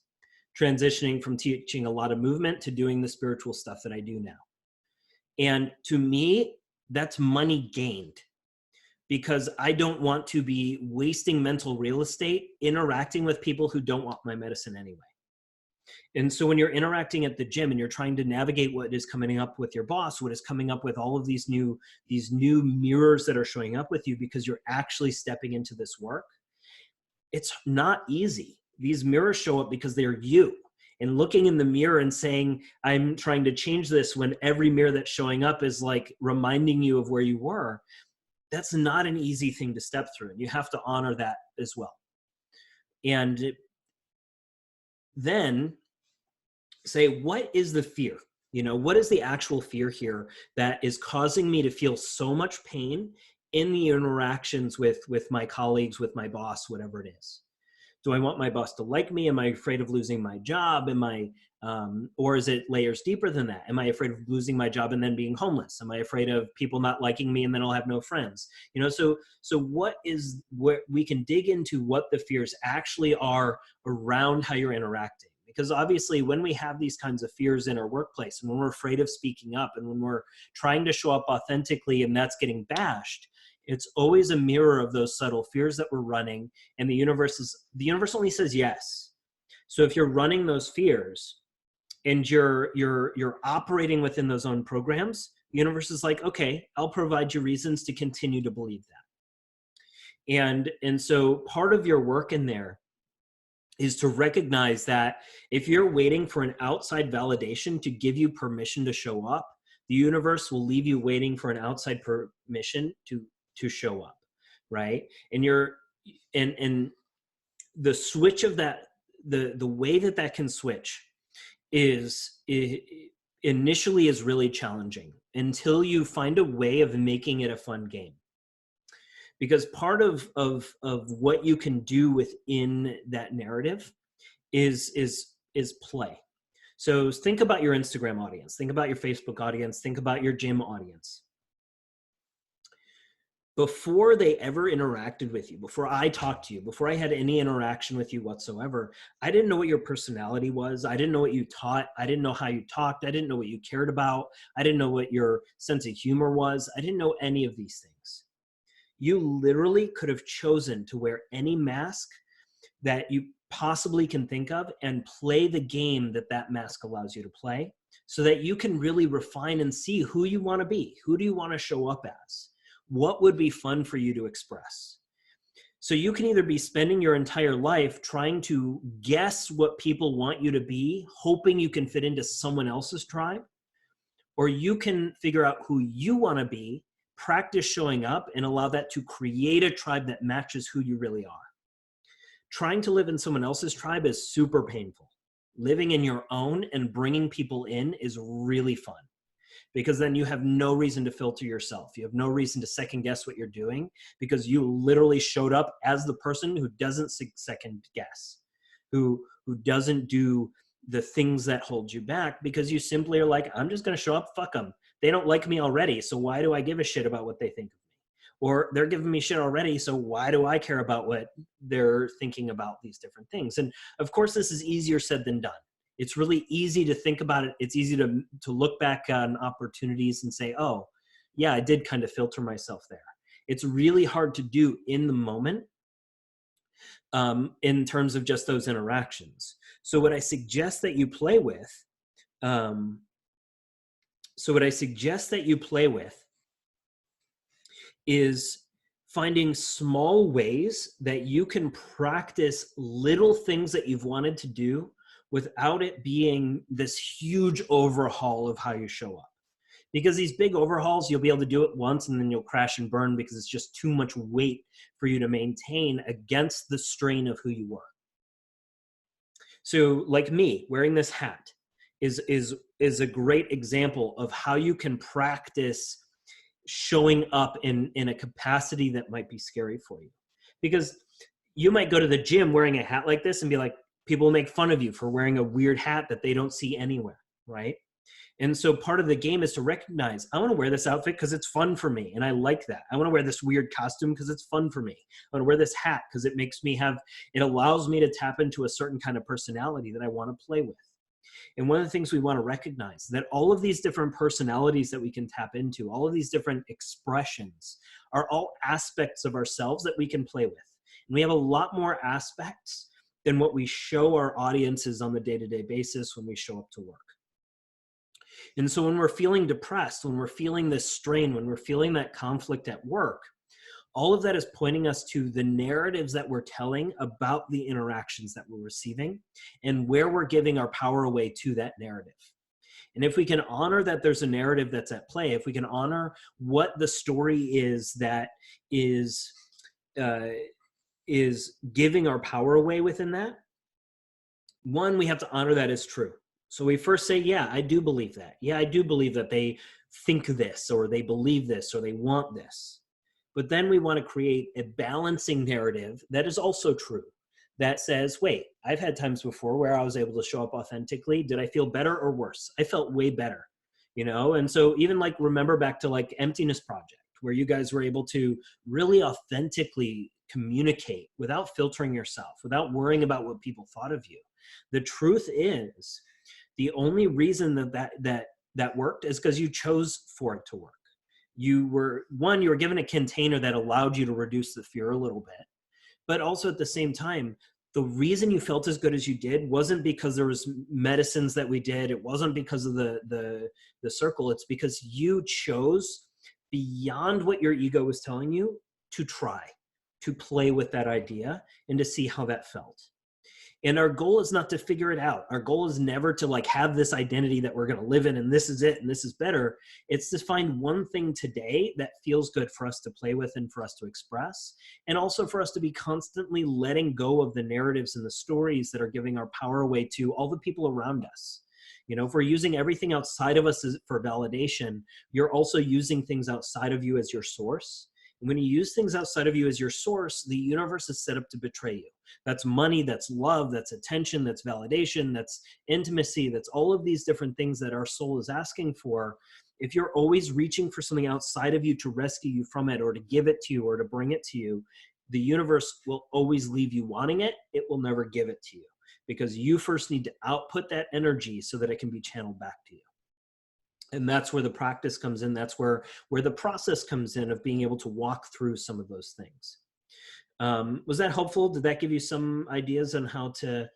transitioning from teaching a lot of movement to doing the spiritual stuff that I do now. And to me, that's money gained, because I don't want to be wasting mental real estate interacting with people who don't want my medicine anyway. And so when you're interacting at the gym and you're trying to navigate what is coming up with your boss, what is coming up with all of these new mirrors that are showing up with you because you're actually stepping into this work, it's not easy. These mirrors show up because they're you. And looking in the mirror and saying, I'm trying to change this, when every mirror that's showing up is like reminding you of where you were, that's not an easy thing to step through. And you have to honor that as well. And then say, what is the fear? You know, what is the actual fear here that is causing me to feel so much pain in the interactions with my colleagues, with my boss, whatever it is? Do I want my boss to like me? Am I afraid of losing my job? Or is it layers deeper than that? Am I afraid of losing my job and then being homeless? Am I afraid of people not liking me and then I'll have no friends? You know, so what we can dig into what the fears actually are around how you're interacting. Because obviously when we have these kinds of fears in our workplace, and when we're afraid of speaking up, and when we're trying to show up authentically and that's getting bashed, it's always a mirror of those subtle fears that we're running. And the universe only says yes. So if you're running those fears and you're operating within those own programs, the universe is like, okay, I'll provide you reasons to continue to believe that. And so part of your work in there is to recognize that if you're waiting for an outside validation to give you permission to show up, the universe will leave you waiting for an outside permission to show up, right? And the switch of that, the way that can switch initially is really challenging until you find a way of making it a fun game. Because part of what you can do within that narrative is play. So think about your Instagram audience, think about your Facebook audience, think about your gym audience. Before they ever interacted with you, before I talked to you, before I had any interaction with you whatsoever, I didn't know what your personality was. I didn't know what you taught. I didn't know how you talked. I didn't know what you cared about. I didn't know what your sense of humor was. I didn't know any of these things. You literally could have chosen to wear any mask that you possibly can think of and play the game that mask allows you to play, so that you can really refine and see who you want to be. Who do you want to show up as? What would be fun for you to express? So you can either be spending your entire life trying to guess what people want you to be, hoping you can fit into someone else's tribe, or you can figure out who you want to be, practice showing up, and allow that to create a tribe that matches who you really are. Trying to live in someone else's tribe is super painful. Living in your own and bringing people in is really fun. because then you have no reason to filter yourself. You have no reason to second guess what you're doing, because you literally showed up as the person who doesn't second guess, who doesn't do the things that hold you back, because you simply are like, I'm just going to show up, fuck them. They don't like me already, so why do I give a shit about what they think of me? Or they're giving me shit already, so why do I care about what they're thinking about these different things? And of course, this is easier said than done. It's really easy to think about it. It's easy to look back on opportunities and say, oh, yeah, I did kind of filter myself there. It's really hard to do in the moment in terms of just those interactions. So what I suggest that you play with, is finding small ways that you can practice little things that you've wanted to do without it being this huge overhaul of how you show up. Because these big overhauls, you'll be able to do it once and then you'll crash and burn, because it's just too much weight for you to maintain against the strain of who you were. So like me, wearing this hat is a great example of how you can practice showing up in a capacity that might be scary for you. Because you might go to the gym wearing a hat like this and be like, people make fun of you for wearing a weird hat that they don't see anywhere, right? And so part of the game is to recognize, I want to wear this outfit because it's fun for me, and I like that. I want to wear this weird costume because it's fun for me. I want to wear this hat because it makes me it allows me to tap into a certain kind of personality that I want to play with. And one of the things we want to recognize, that all of these different personalities that we can tap into, all of these different expressions, are all aspects of ourselves that we can play with. And we have a lot more aspects than what we show our audiences on the day-to-day basis when we show up to work. And so when we're feeling depressed, when we're feeling this strain, when we're feeling that conflict at work, all of that is pointing us to the narratives that we're telling about the interactions that we're receiving and where we're giving our power away to that narrative. And if we can honor that there's a narrative that's at play, if we can honor what the story is that is giving our power away within that, one, we have to honor that as true. So we first say, yeah, I do believe that. Yeah, I do believe that they think this, or they believe this, or they want this. But then we want to create a balancing narrative that is also true, that says, wait, I've had times before where I was able to show up authentically. Did I feel better or worse? I felt way better, you know? And so even like, remember back to like Emptiness Project, where you guys were able to really authentically communicate without filtering yourself, without worrying about what people thought of you. The truth is, the only reason that worked is because you chose for it to work. You were given a container that allowed you to reduce the fear a little bit, but also at the same time, the reason you felt as good as you did wasn't because there was medicines that we did. It wasn't because of the circle. It's because you chose, beyond what your ego was telling you, to try, to play with that idea and to see how that felt. And our goal is not to figure it out. Our goal is never to like have this identity that we're going to live in and this is it and this is better. It's to find one thing today that feels good for us to play with and for us to express. And also for us to be constantly letting go of the narratives and the stories that are giving our power away to all the people around us. You know, if we're using everything outside of us for validation, you're also using things outside of you as your source. And when you use things outside of you as your source, the universe is set up to betray you. That's money, that's love, that's attention, that's validation, that's intimacy, that's all of these different things that our soul is asking for. If you're always reaching for something outside of you to rescue you from it, or to give it to you, or to bring it to you, the universe will always leave you wanting it. It will never give it to you, because you first need to output that energy so that it can be channeled back to you. And that's where the practice comes in. That's where the process comes in of being able to walk through some of those things. Was that helpful? Did that give you some ideas on how to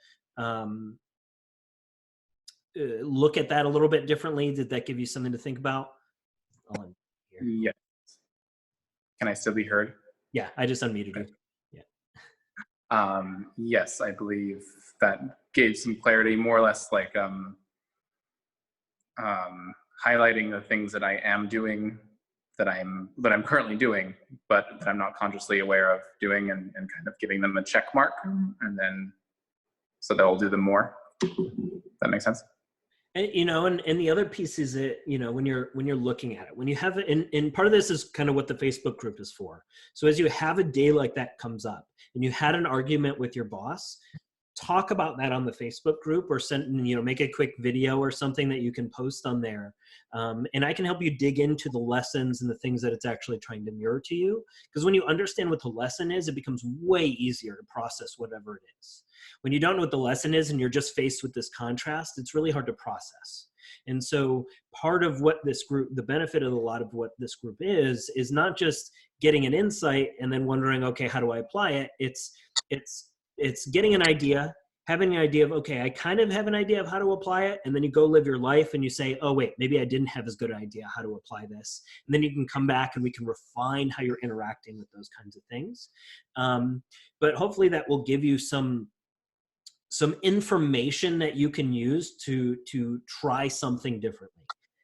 look at that a little bit differently? Did that give you something to think about? Yes. Can I still be heard? Yeah, I just unmuted you. Yeah. Yes, I believe that gave some clarity, more or less like highlighting the things that I am doing, that I'm currently doing, but that I'm not consciously aware of doing, and kind of giving them a check mark, and then so they'll do them more. That makes sense? And, and the other piece is that, when you're looking at it, when you have it, and part of this is kind of what the Facebook group is for. So as you have a day like that comes up and you had an argument with your boss, talk about that on the Facebook group, or make a quick video or something that you can post on there. And I can help you dig into the lessons and the things that it's actually trying to mirror to you. Because when you understand what the lesson is, it becomes way easier to process whatever it is. When you don't know what the lesson is and you're just faced with this contrast, it's really hard to process. And so part of what this group, the benefit of a lot of what this group is not just getting an insight and then wondering, okay, how do I apply it? It's getting an idea, having an idea of, okay, I kind of have an idea of how to apply it. And then you go live your life and you say, oh, wait, maybe I didn't have as good an idea how to apply this. And then you can come back and we can refine how you're interacting with those kinds of things. But hopefully that will give you some information that you can use to try something differently.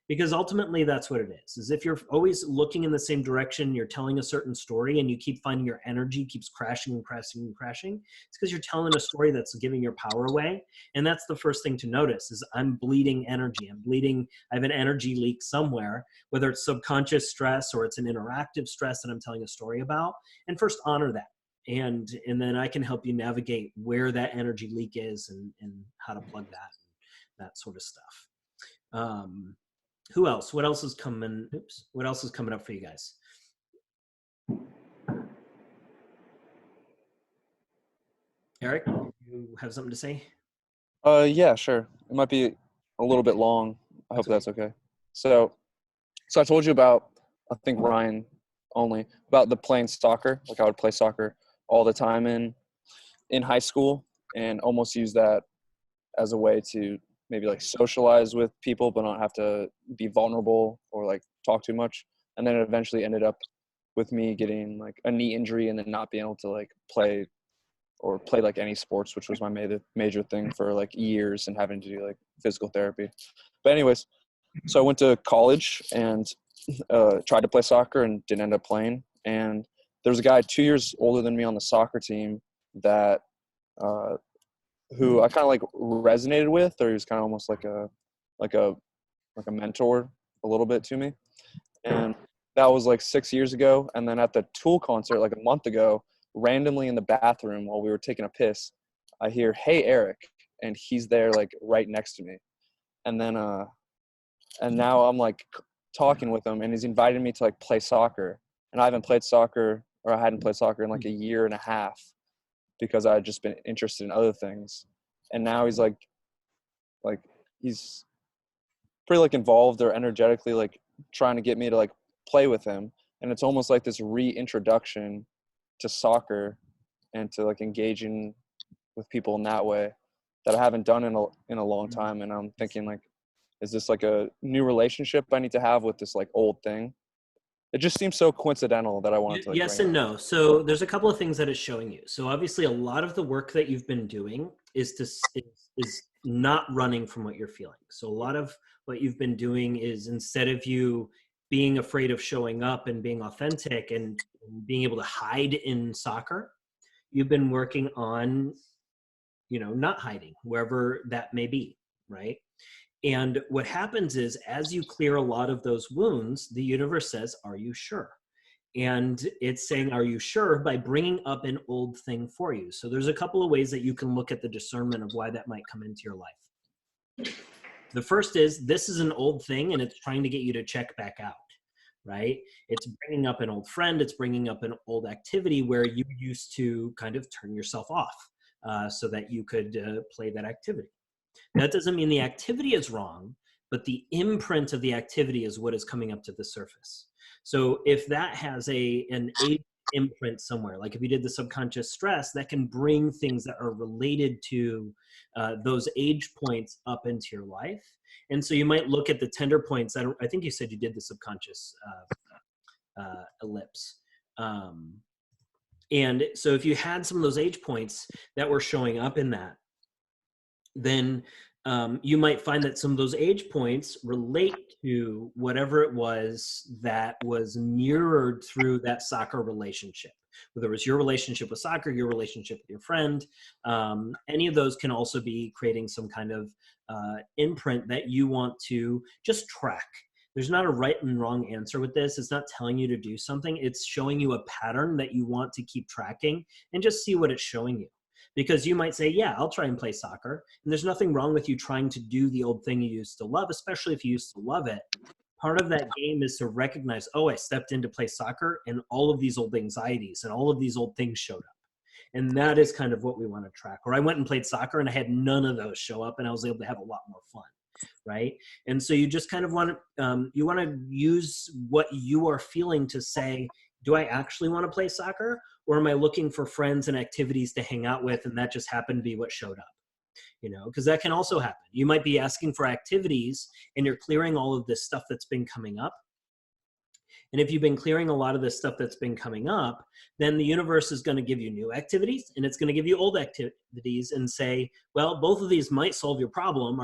Because ultimately that's what it is if you're always looking in the same direction, you're telling a certain story and you keep finding your energy keeps crashing and crashing and crashing, it's because you're telling a story that's giving your power away. And that's the first thing to notice is I'm bleeding energy. I have an energy leak somewhere, whether it's subconscious stress or it's an interactive stress that I'm telling a story about. And first honor that. And then I can help you navigate where that energy leak is and how to plug that sort of stuff. Who else? What else is coming? What else is coming up for you guys? Eric, you have something to say? Yeah, sure. It might be a little bit long. I hope that's okay. So I told you about, I think Ryan only, about the playing soccer. Like I would play soccer all the time in high school and almost use that as a way to maybe like socialize with people but not have to be vulnerable or like talk too much. And then it eventually ended up with me getting like a knee injury and then not being able to like play like any sports, which was my major thing for like years, and having to do like physical therapy. But anyways, so I went to college and tried to play soccer and didn't end up playing. And there was a guy 2 years older than me on the soccer team that who I kind of like resonated with, or he was kind of almost like a mentor a little bit to me. And that was like 6 years ago. And then at the Tool concert, like a month ago, randomly in the bathroom while we were taking a piss, I hear, "Hey, Eric," and he's there like right next to me. And then and now I'm like talking with him, and he's invited me to like play soccer. And I hadn't played soccer in like a year and a half, because I had just been interested in other things. And now he's like he's pretty like involved or energetically like trying to get me to like play with him. And it's almost like this reintroduction to soccer and to like engaging with people in that way that I haven't done in a long time. And I'm thinking like, is this like a new relationship I need to have with this like old thing? It just seems so coincidental that I wanted to. Like, yes and no. So there's a couple of things that it's showing you. So obviously, a lot of the work that you've been doing is not running from what you're feeling. So a lot of what you've been doing is, instead of you being afraid of showing up and being authentic and being able to hide in soccer, you've been working on, not hiding wherever that may be, right? And what happens is, as you clear a lot of those wounds, the universe says, "Are you sure?" And it's saying, "Are you sure?" by bringing up an old thing for you. So there's a couple of ways that you can look at the discernment of why that might come into your life. The first is, this is an old thing and it's trying to get you to check back out, right? It's bringing up an old friend. It's bringing up an old activity where you used to kind of turn yourself off so that you could play that activity. That doesn't mean the activity is wrong, but the imprint of the activity is what is coming up to the surface. So if that has an age imprint somewhere, like if you did the subconscious stress, that can bring things that are related to those age points up into your life. And so you might look at the tender points. I think you said you did the subconscious ellipse. And so if you had some of those age points that were showing up in that, then you might find that some of those age points relate to whatever it was that was mirrored through that soccer relationship. Whether it was your relationship with soccer, your relationship with your friend, any of those can also be creating some kind of imprint that you want to just track. There's not a right and wrong answer with this. It's not telling you to do something. It's showing you a pattern that you want to keep tracking and just see what it's showing you. Because you might say, yeah, I'll try and play soccer. And there's nothing wrong with you trying to do the old thing you used to love, especially if you used to love it. Part of that game is to recognize, oh, I stepped in to play soccer and all of these old anxieties and all of these old things showed up. And that is kind of what we want to track. Or I went and played soccer and I had none of those show up and I was able to have a lot more fun. Right. And so you just kind of want to, you want to use what you are feeling to say, do I actually want to play soccer? Or am I looking for friends and activities to hang out with? And that just happened to be what showed up, you know, because that can also happen. You might be asking for activities and you're clearing all of this stuff that's been coming up. And if you've been clearing a lot of this stuff that's been coming up, then the universe is going to give you new activities and it's going to give you old activities and say, well, both of these might solve your problem.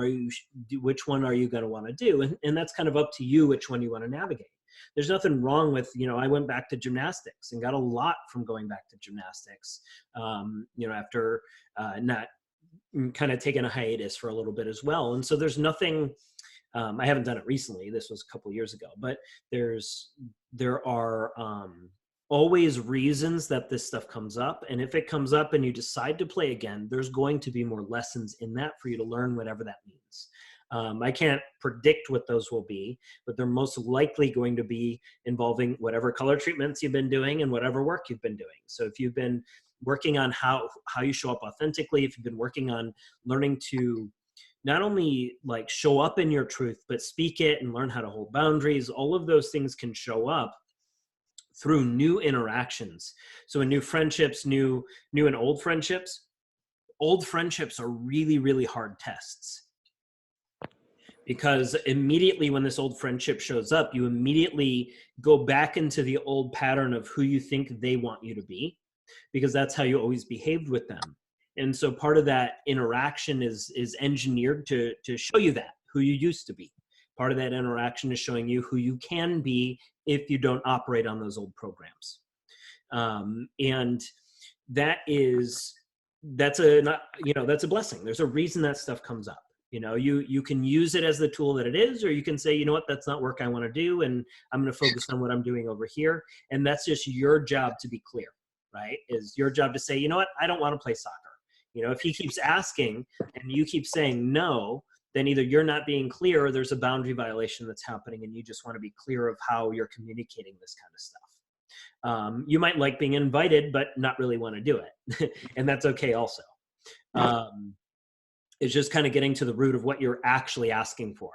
Which one are you going to want to do? And that's kind of up to you, which one you want to navigate. There's nothing wrong with, you know, I went back to gymnastics and got a lot from going back to gymnastics, you know, after not kind of taking a hiatus for a little bit as well. And so there's nothing, I haven't done it recently. This was a couple of years ago, but there are always reasons that this stuff comes up. And if it comes up and you decide to play again, there's going to be more lessons in that for you to learn whatever that means. I can't predict what those will be, but they're most likely going to be involving whatever color treatments you've been doing and whatever work you've been doing. So if you've been working on how you show up authentically, if you've been working on learning to not only like show up in your truth, but speak it and learn how to hold boundaries, all of those things can show up through new interactions. So in new friendships, new and old friendships are really, really hard tests. Because immediately when this old friendship shows up, you immediately go back into the old pattern of who you think they want you to be, because that's how you always behaved with them. And so part of that interaction is engineered to show you that, who you used to be. Part of that interaction is showing you who you can be if you don't operate on those old programs. And that's a blessing. There's a reason that stuff comes up. You know, you can use it as the tool that it is, or you can say, you know what, that's not work I want to do, and I'm going to focus on what I'm doing over here. And that's just your job to be clear, right? Is your job to say, you know what, I don't want to play soccer. You know, if he keeps asking and you keep saying no, then either you're not being clear or there's a boundary violation that's happening, and you just want to be clear of how you're communicating this kind of stuff. You might like being invited, but not really want to do it. And that's okay also. It's just kind of getting to the root of what you're actually asking for.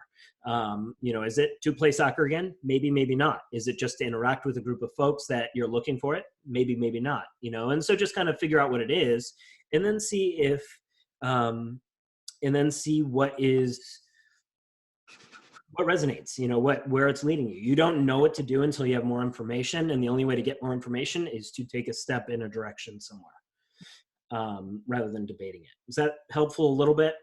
You know, is it to play soccer again? Maybe, maybe not. Is it just to interact with a group of folks that you're looking for it? Maybe, maybe not, you know? And so just kind of figure out what it is and then see if, what resonates, you know, where it's leading you. You don't know what to do until you have more information. And the only way to get more information is to take a step in a direction somewhere. Rather than debating it. Is that helpful a little bit?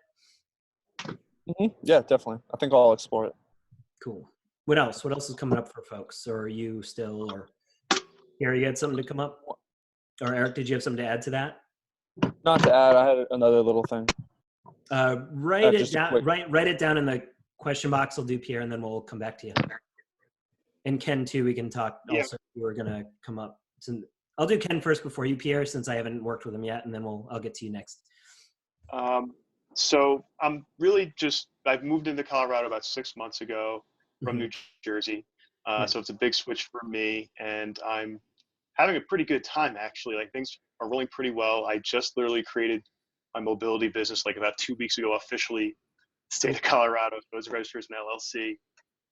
Mm-hmm. Yeah, definitely. I think I'll explore it. Cool. What else? What else is coming up for folks? Or are you still, or Gary, you had something to come up? Or Eric, did you have something to add to that? Not to add, I had another little thing. Write it down. Write it down in the question box. I'll do Pierre, and then we'll come back to you. And Ken too. We can talk. Yeah. Also, we're gonna come up. I'll do Ken first before you, Pierre, since I haven't worked with him yet, and then I'll get to you next. So I'm really I've moved into Colorado about 6 months ago from New Jersey. So it's a big switch for me, and I'm having a pretty good time, actually. Like, things are rolling pretty well. I just literally created my mobility business like about 2 weeks ago, officially, state of Colorado. So I was registered as an LLC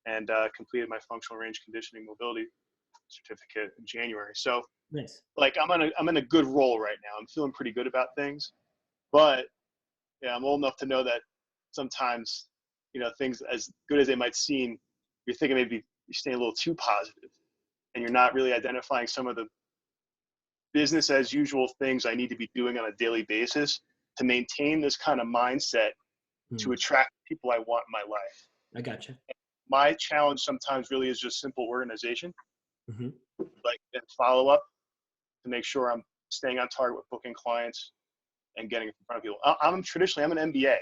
and completed my functional range conditioning mobility certificate in January. So nice. Like, I'm in a good role right now. I'm feeling pretty good about things, but yeah, I'm old enough to know that sometimes, you know, things as good as they might seem, you're thinking maybe you're staying a little too positive, and you're not really identifying some of the business as usual things I need to be doing on a daily basis to maintain this kind of mindset to attract people I want in my life. I gotcha. My challenge sometimes really is just simple organization, Mm-hmm. like and follow up to make sure I'm staying on target with booking clients and getting in front of people. I'm an MBA.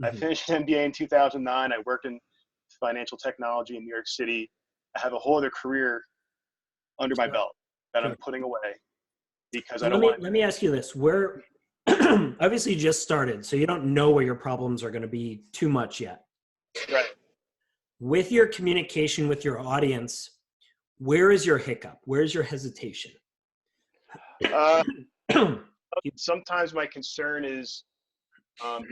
I finished an MBA in 2009. I worked in financial technology in New York City. I have a whole other career under my belt that I'm putting away because I don't want. Let me ask you this: where obviously you just started, so you don't know where your problems are going to be too much yet. Right. With your communication with your audience, where is your hiccup? Where is your hesitation? Sometimes my concern is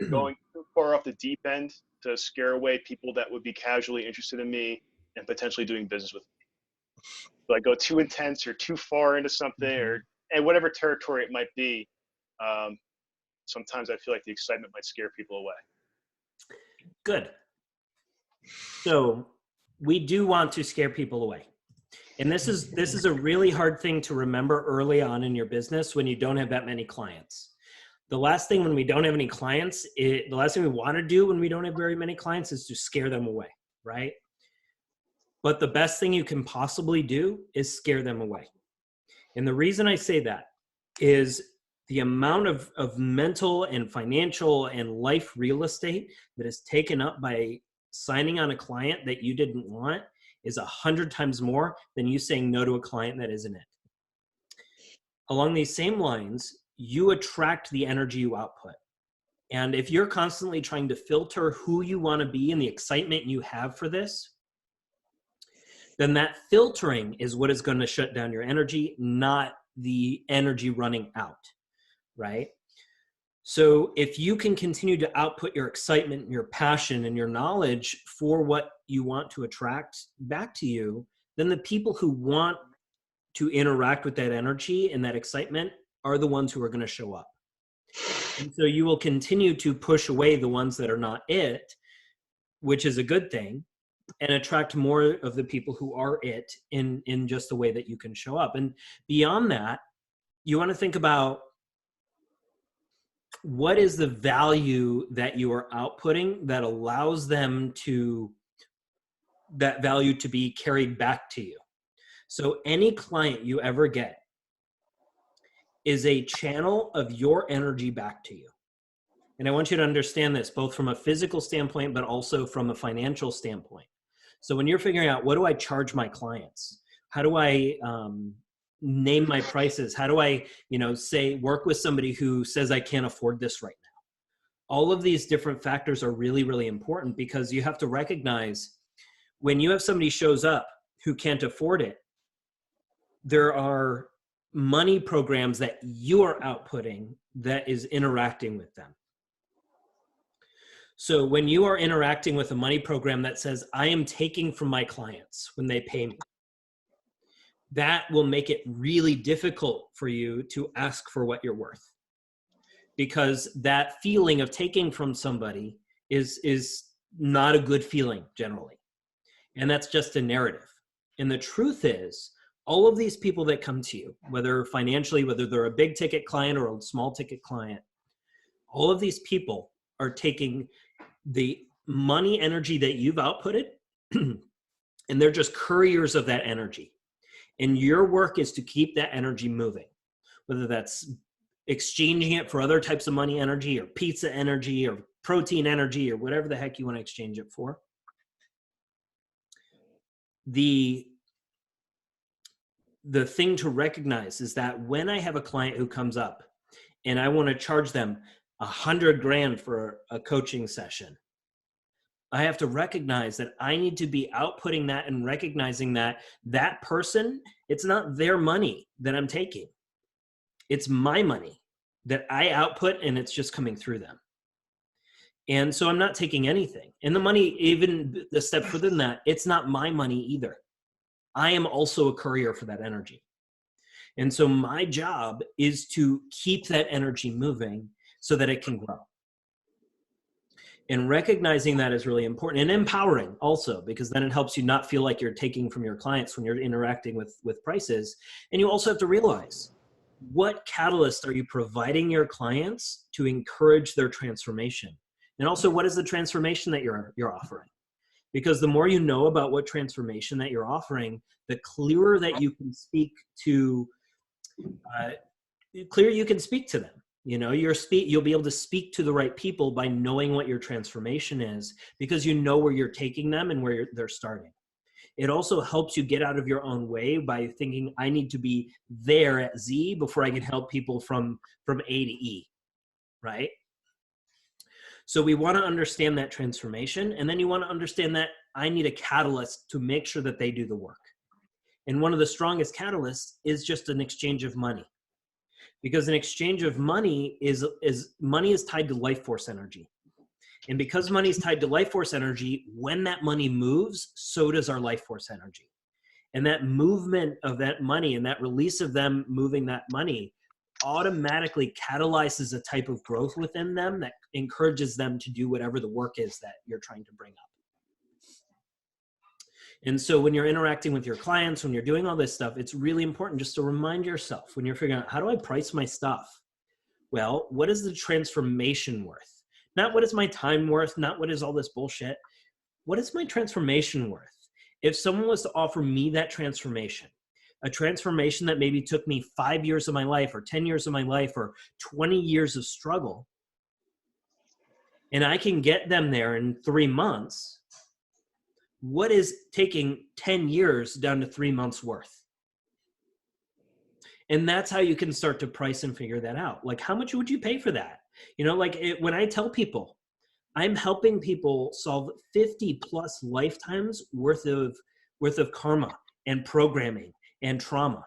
going too far off the deep end to scare away people that would be casually interested in me and potentially doing business with me. So I go too intense or too far into something, and whatever territory it might be. Sometimes I feel like the excitement might scare people away. Good. So we do want to scare people away. And this is a really hard thing to remember early on in your business when you don't have that many clients. The last thing when we don't have any clients, the last thing we want to do when we don't have very many clients is to scare them away, right? But the best thing you can possibly do is scare them away. And the reason I say that is the amount of mental and financial and life real estate that is taken up by signing on a client that you didn't want is 100 times more than you saying no to a client that isn't it. Along these same lines, you attract the energy you output. And if you're constantly trying to filter who you want to be and the excitement you have for this, then that filtering is what is going to shut down your energy, not the energy running out, right? So if you can continue to output your excitement and your passion and your knowledge for what you want to attract back to you, then the people who want to interact with that energy and that excitement are the ones who are going to show up. And so you will continue to push away the ones that are not it, which is a good thing, and attract more of the people who are it in just the way that you can show up. And beyond that, you want to think about what is the value that you are outputting that allows them to, that value to be carried back to you. So any client you ever get is a channel of your energy back to you. And I want you to understand this both from a physical standpoint, but also from a financial standpoint. So when you're figuring out, what do I charge my clients? How do I name my prices? How do I, say, work with somebody who says I can't afford this right now? All of these different factors are really, really important because you have to recognize when you have somebody shows up who can't afford it, there are money programs that you are outputting that is interacting with them. So when you are interacting with a money program that says, I am taking from my clients when they pay me, that will make it really difficult for you to ask for what you're worth. Because that feeling of taking from somebody is not a good feeling generally. And that's just a narrative. And the truth is, all of these people that come to you, whether financially, whether they're a big ticket client or a small ticket client, all of these people are taking the money energy that you've outputted and they're just couriers of that energy. And your work is to keep that energy moving, whether that's exchanging it for other types of money energy or pizza energy or protein energy or whatever the heck you want to exchange it for. The thing to recognize is that when I have a client who comes up and I want to charge them $100,000 for a coaching session, I have to recognize that I need to be outputting that and recognizing that that person, it's not their money that I'm taking. It's my money that I output and it's just coming through them. And so I'm not taking anything. And the money, even the step further than that, it's not my money either. I am also a courier for that energy. And so my job is to keep that energy moving so that it can grow. And recognizing that is really important and empowering also, because then it helps you not feel like you're taking from your clients when you're interacting with prices. And you also have to realize, what catalyst are you providing your clients to encourage their transformation? And also, what is the transformation that you're offering? Because the more you know about what transformation that you're offering, the clearer that you can speak to, them. You know, you'll be able to speak to the right people by knowing what your transformation is, because you know where you're taking them and where they're starting. It also helps you get out of your own way by thinking, I need to be there at Z before I can help people from A to E, right? So we want to understand that transformation, and then you want to understand that I need a catalyst to make sure that they do the work. And one of the strongest catalysts is just an exchange of money, because an exchange of money is tied to life force energy. And because money is tied to life force energy, when that money moves, so does our life force energy. And that movement of that money and that release of them moving that money automatically catalyzes a type of growth within them that encourages them to do whatever the work is that you're trying to bring up. And so when you're interacting with your clients, when you're doing all this stuff, it's really important just to remind yourself, when you're figuring out, how do I price my stuff? Well, what is the transformation worth? Not what is my time worth, not what is all this bullshit. What is my transformation worth? If someone was to offer me that transformation, a transformation that maybe took me 5 years of my life or 10 years of my life or 20 years of struggle, and I can get them there in 3 months, what is taking 10 years down to 3 months worth? And that's how you can start to price and figure that out. Like, how much would you pay for that? You know, like when I tell people, I'm helping people solve 50 plus lifetimes worth of karma and programming and trauma.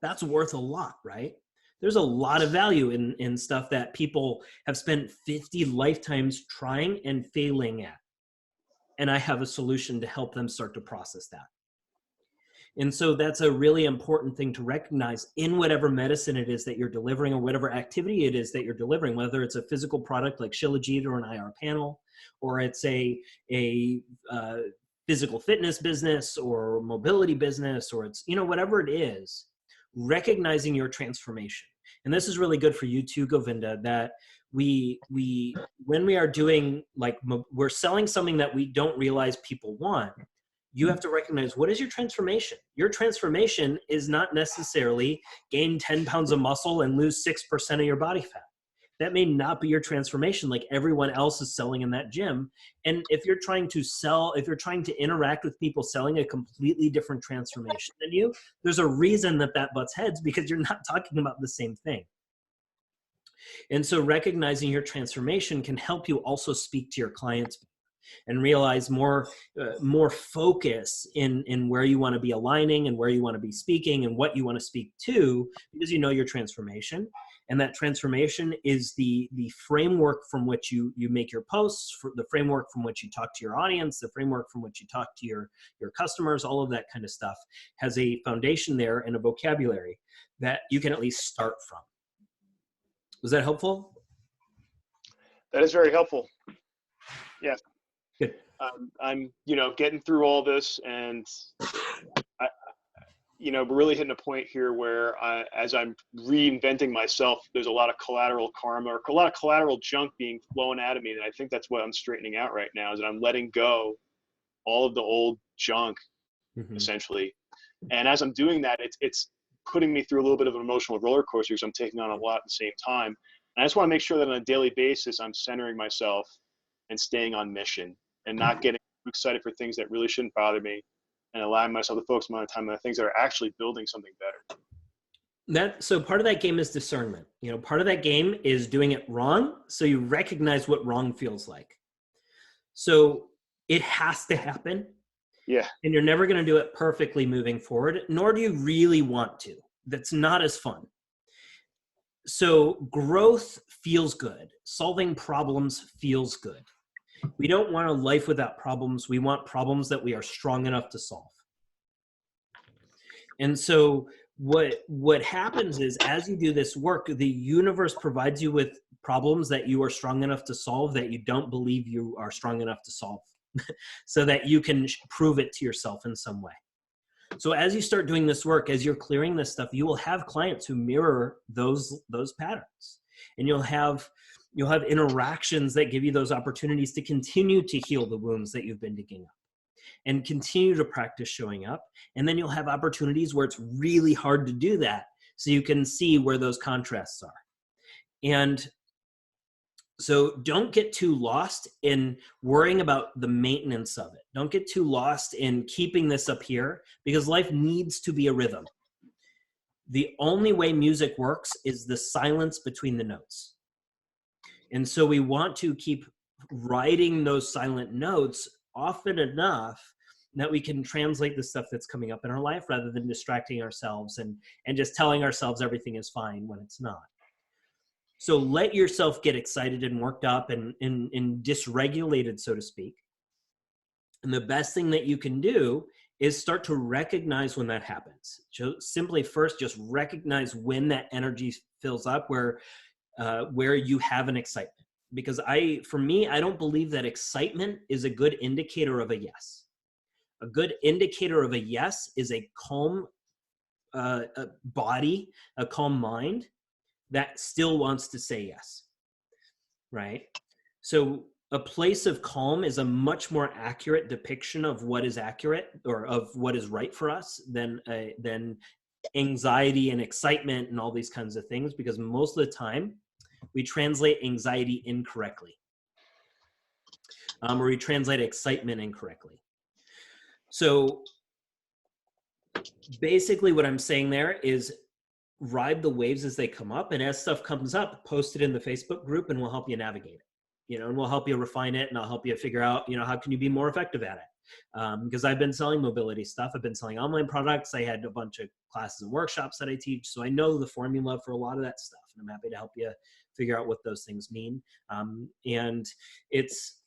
That's worth a lot, right? There's a lot of value in stuff that people have spent 50 lifetimes trying and failing at. And I have a solution to help them start to process that. And so that's a really important thing to recognize in whatever medicine it is that you're delivering, or whatever activity it is that you're delivering, whether it's a physical product like Shilajit or an IR panel, or it's a physical fitness business or mobility business, or it's, you know, whatever it is, recognizing your transformation. And this is really good for you too, Govinda, that we when we are doing, like, we're selling something that we don't realize people want, you have to recognize, what is your transformation? Your transformation is not necessarily gain 10 pounds of muscle and lose 6% of your body fat. That may not be your transformation, like everyone else is selling in that gym. And if you're trying to interact with people selling a completely different transformation than you, there's a reason that butts heads, because you're not talking about the same thing. And so recognizing your transformation can help you also speak to your clients and realize more focus in where you want to be aligning and where you want to be speaking and what you want to speak to, because you know your transformation. And that transformation is the framework from which you make your posts, the framework from which you talk to your audience, the framework from which you talk to your customers. All of that kind of stuff has a foundation there and a vocabulary that you can at least start from. Was that helpful? That is very helpful. Yeah. Good. I'm, getting through all this, and we're really hitting a point here where as I'm reinventing myself, there's a lot of collateral karma, or a lot of collateral junk being flown out of me. And I think that's what I'm straightening out right now, is that I'm letting go all of the old junk, essentially. And as I'm doing that, it's putting me through a little bit of an emotional roller coaster, because I'm taking on a lot at the same time. And I just want to make sure that on a daily basis, I'm centering myself and staying on mission, and not getting excited for things that really shouldn't bother me, and allowing myself to focus my time on the things that are actually building something better. So part of that game is discernment. Part of that game is doing it wrong, so you recognize what wrong feels like. So it has to happen. Yeah. And you're never going to do it perfectly moving forward, nor do you really want to. That's not as fun. So growth feels good. Solving problems feels good. We don't want a life without problems. We want problems that we are strong enough to solve. And so what happens is, as you do this work, the universe provides you with problems that you are strong enough to solve that you don't believe you are strong enough to solve, so that you can prove it to yourself in some way. So as you start doing this work, as you're clearing this stuff, you will have clients who mirror those patterns. And you'll have You'll have interactions that give you those opportunities to continue to heal the wounds that you've been digging up and continue to practice showing up. And then you'll have opportunities where it's really hard to do that, so you can see where those contrasts are. And so don't get too lost in worrying about the maintenance of it. Don't get too lost in keeping this up here, because life needs to be a rhythm. The only way music works is the silence between the notes. And so we want to keep writing those silent notes often enough that we can translate the stuff that's coming up in our life, rather than distracting ourselves and just telling ourselves everything is fine when it's not. So let yourself get excited and worked up and dysregulated, so to speak. And the best thing that you can do is start to recognize when that happens. So simply first, just recognize when that energy fills up, where you have an excitement. Because for me, I don't believe that excitement is a good indicator of a yes. A good indicator of a yes is a calm body, a calm mind that still wants to say yes, right? So a place of calm is a much more accurate depiction of what is accurate, or of what is right for us, than anxiety and excitement and all these kinds of things, because most of the time we translate anxiety incorrectly, or we translate excitement incorrectly. So basically what I'm saying there is ride the waves as they come up, and as stuff comes up, post it in the Facebook group and we'll help you navigate it, and we'll help you refine it, and I'll help you figure out, how can you be more effective at it. Because I've been selling mobility stuff. I've been selling online products. I had a bunch of classes and workshops that I teach. So I know the formula for a lot of that stuff, and I'm happy to help you figure out what those things mean. And it's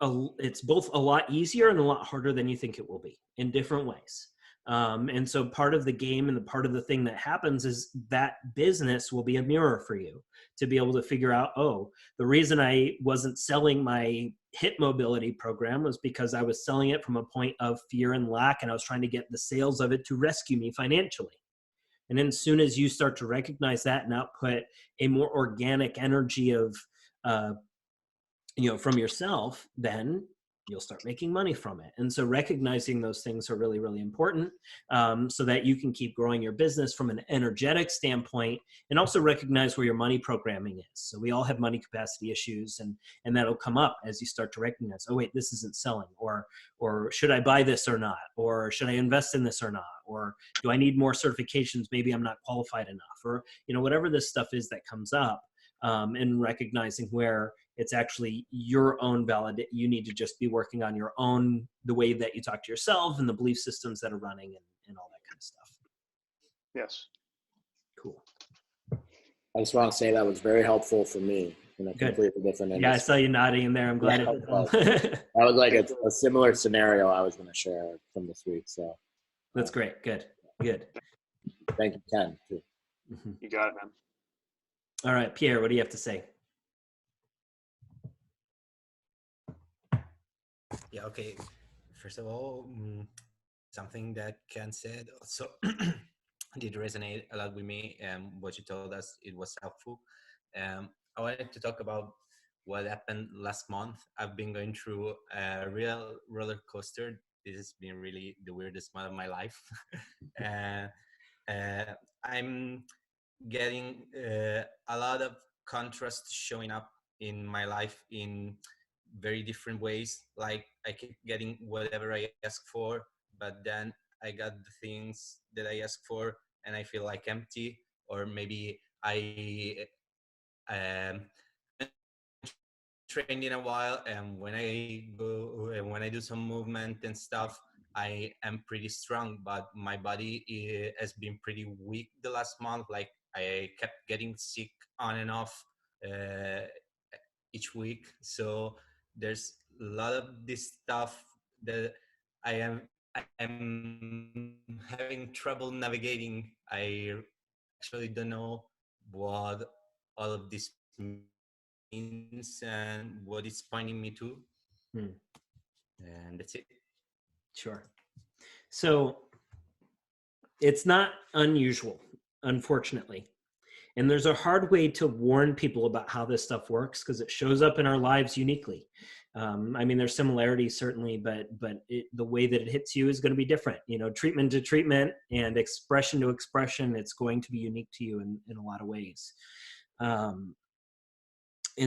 both a lot easier and a lot harder than you think it will be, in different ways. And so part of the game and the part of the thing that happens is that business will be a mirror for you to be able to figure out, oh, the reason I wasn't selling my HIT mobility program was because I was selling it from a point of fear and lack, and I was trying to get the sales of it to rescue me financially. And then as soon as you start to recognize that and output a more organic energy of, from yourself, then you'll start making money from it. And so recognizing those things are really, really important, so that you can keep growing your business from an energetic standpoint, and also recognize where your money programming is. So we all have money capacity issues, and that'll come up as you start to recognize, oh wait, this isn't selling, or should I buy this or not? Or should I invest in this or not? Or do I need more certifications? Maybe I'm not qualified enough, or, whatever this stuff is that comes up. And recognizing where it's actually your own you need to just be working on your own, the way that you talk to yourself and the belief systems that are running, and all that kind of stuff. Yes. Cool. I just want to say that was very helpful for me in a completely different industry. Yeah, I saw you nodding in there. I'm glad it that was like a similar scenario I was going to share from this week. So that's great. Good. Thank you, Ken, too. Mm-hmm. You got it, man. All right, Pierre, what do you have to say? Yeah, okay. First of all, something that Ken said also did resonate a lot with me, and what you told us, it was helpful. I wanted to talk about what happened last month. I've been going through a real roller coaster. This has been really the weirdest month of my life. I'm getting a lot of contrast showing up in my life in very different ways. Like I keep getting whatever I ask for, but then I got the things that I asked for and I feel like empty, or maybe I trained in a while, and when I do some movement and stuff, I am pretty strong, but my body has been pretty weak the last month. Like I kept getting sick on and off each week. So there's a lot of this stuff that I'm having trouble navigating. I actually don't know what all of this means and what it's pointing me to. And that's it. Sure. So it's not unusual, unfortunately. And there's a hard way to warn people about how this stuff works because it shows up in our lives uniquely. I mean, there's similarities certainly, but the way that it hits you is going to be different. You know, treatment to treatment and expression to expression, it's going to be unique to you in a lot of ways. And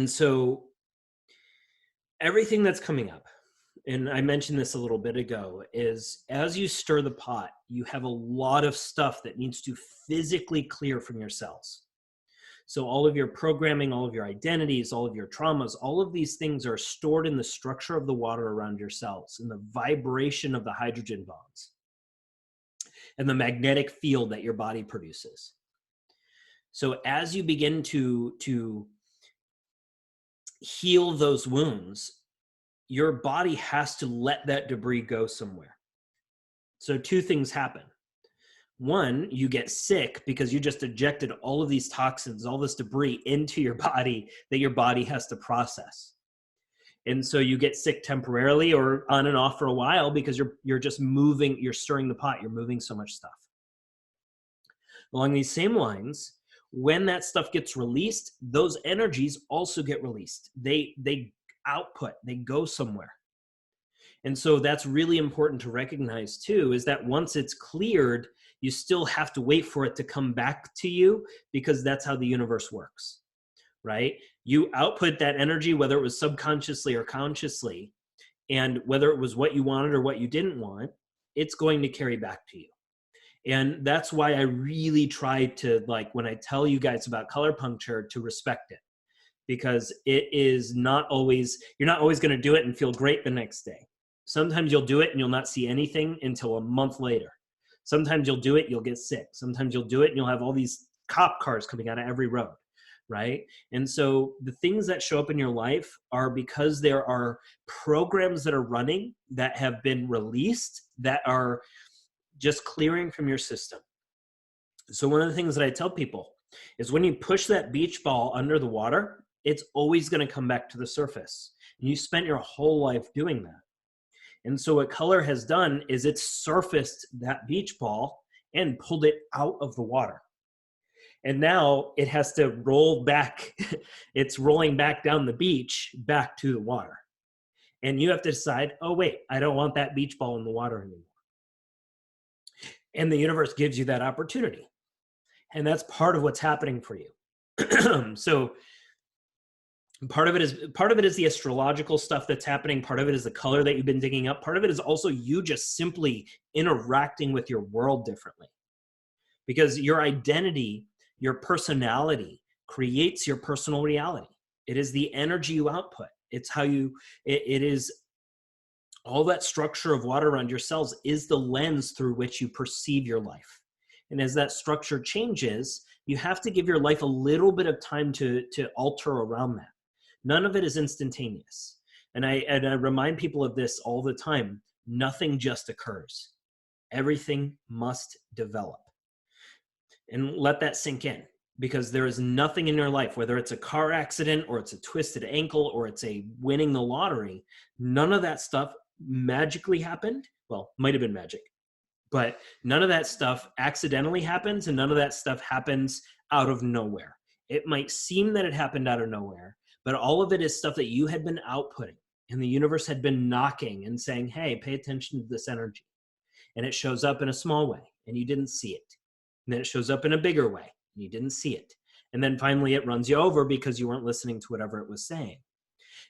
so everything that's coming up, and I mentioned this a little bit ago, is as you stir the pot, you have a lot of stuff that needs to physically clear from your cells. So all of your programming, all of your identities, all of your traumas, all of these things are stored in the structure of the water around your cells, in the vibration of the hydrogen bonds, and the magnetic field that your body produces. So as you begin to heal those wounds, your body has to let that debris go somewhere. So two things happen. One, you get sick because you just ejected all of these toxins, all this debris into your body that your body has to process. And so you get sick temporarily or on and off for a while because you're just moving, you're stirring the pot, you're moving so much stuff. Along these same lines, when that stuff gets released, those energies also get released. They output, they go somewhere. And so that's really important to recognize too, is that once it's cleared, you still have to wait for it to come back to you because that's how the universe works, right? You output that energy, whether it was subconsciously or consciously, and whether it was what you wanted or what you didn't want, it's going to carry back to you. And that's why I really try to, like, when I tell you guys about color puncture, to respect it, because it is not always, you're not always going to do it and feel great the next day. Sometimes you'll do it and you'll not see anything until a month later. Sometimes you'll do it, you'll get sick. Sometimes you'll do it and you'll have all these cop cars coming out of every road, right? And so the things that show up in your life are because there are programs that are running that have been released that are just clearing from your system. So one of the things that I tell people is when you push that beach ball under the water, it's always going to come back to the surface. And you spent your whole life doing that. And so what color has done is it's surfaced that beach ball and pulled it out of the water. And now it has to roll back. It's rolling back down the beach back to the water. And you have to decide, oh, wait, I don't want that beach ball in the water anymore. And the universe gives you that opportunity. And that's part of what's happening for you. So part of it is the astrological stuff that's happening. Part of it is the color that you've been digging up. Part of it is also you just simply interacting with your world differently. Because your identity, your personality creates your personal reality. It is the energy you output. It's how it is all that structure of water around your cells is the lens through which you perceive your life. And as that structure changes, you have to give your life a little bit of time to alter around that. None of it is instantaneous. And I remind people of this all the time. Nothing just occurs. Everything must develop. And let that sink in, because there is nothing in your life, whether it's a car accident or it's a twisted ankle or it's a winning the lottery, none of that stuff magically happened. Well, might have been magic, but none of that stuff accidentally happens, and none of that stuff happens out of nowhere. It might seem that it happened out of nowhere, but all of it is stuff that you had been outputting, and the universe had been knocking and saying, hey, pay attention to this energy. And it shows up in a small way, and you didn't see it. And then it shows up in a bigger way, and you didn't see it. And then finally it runs you over because you weren't listening to whatever it was saying.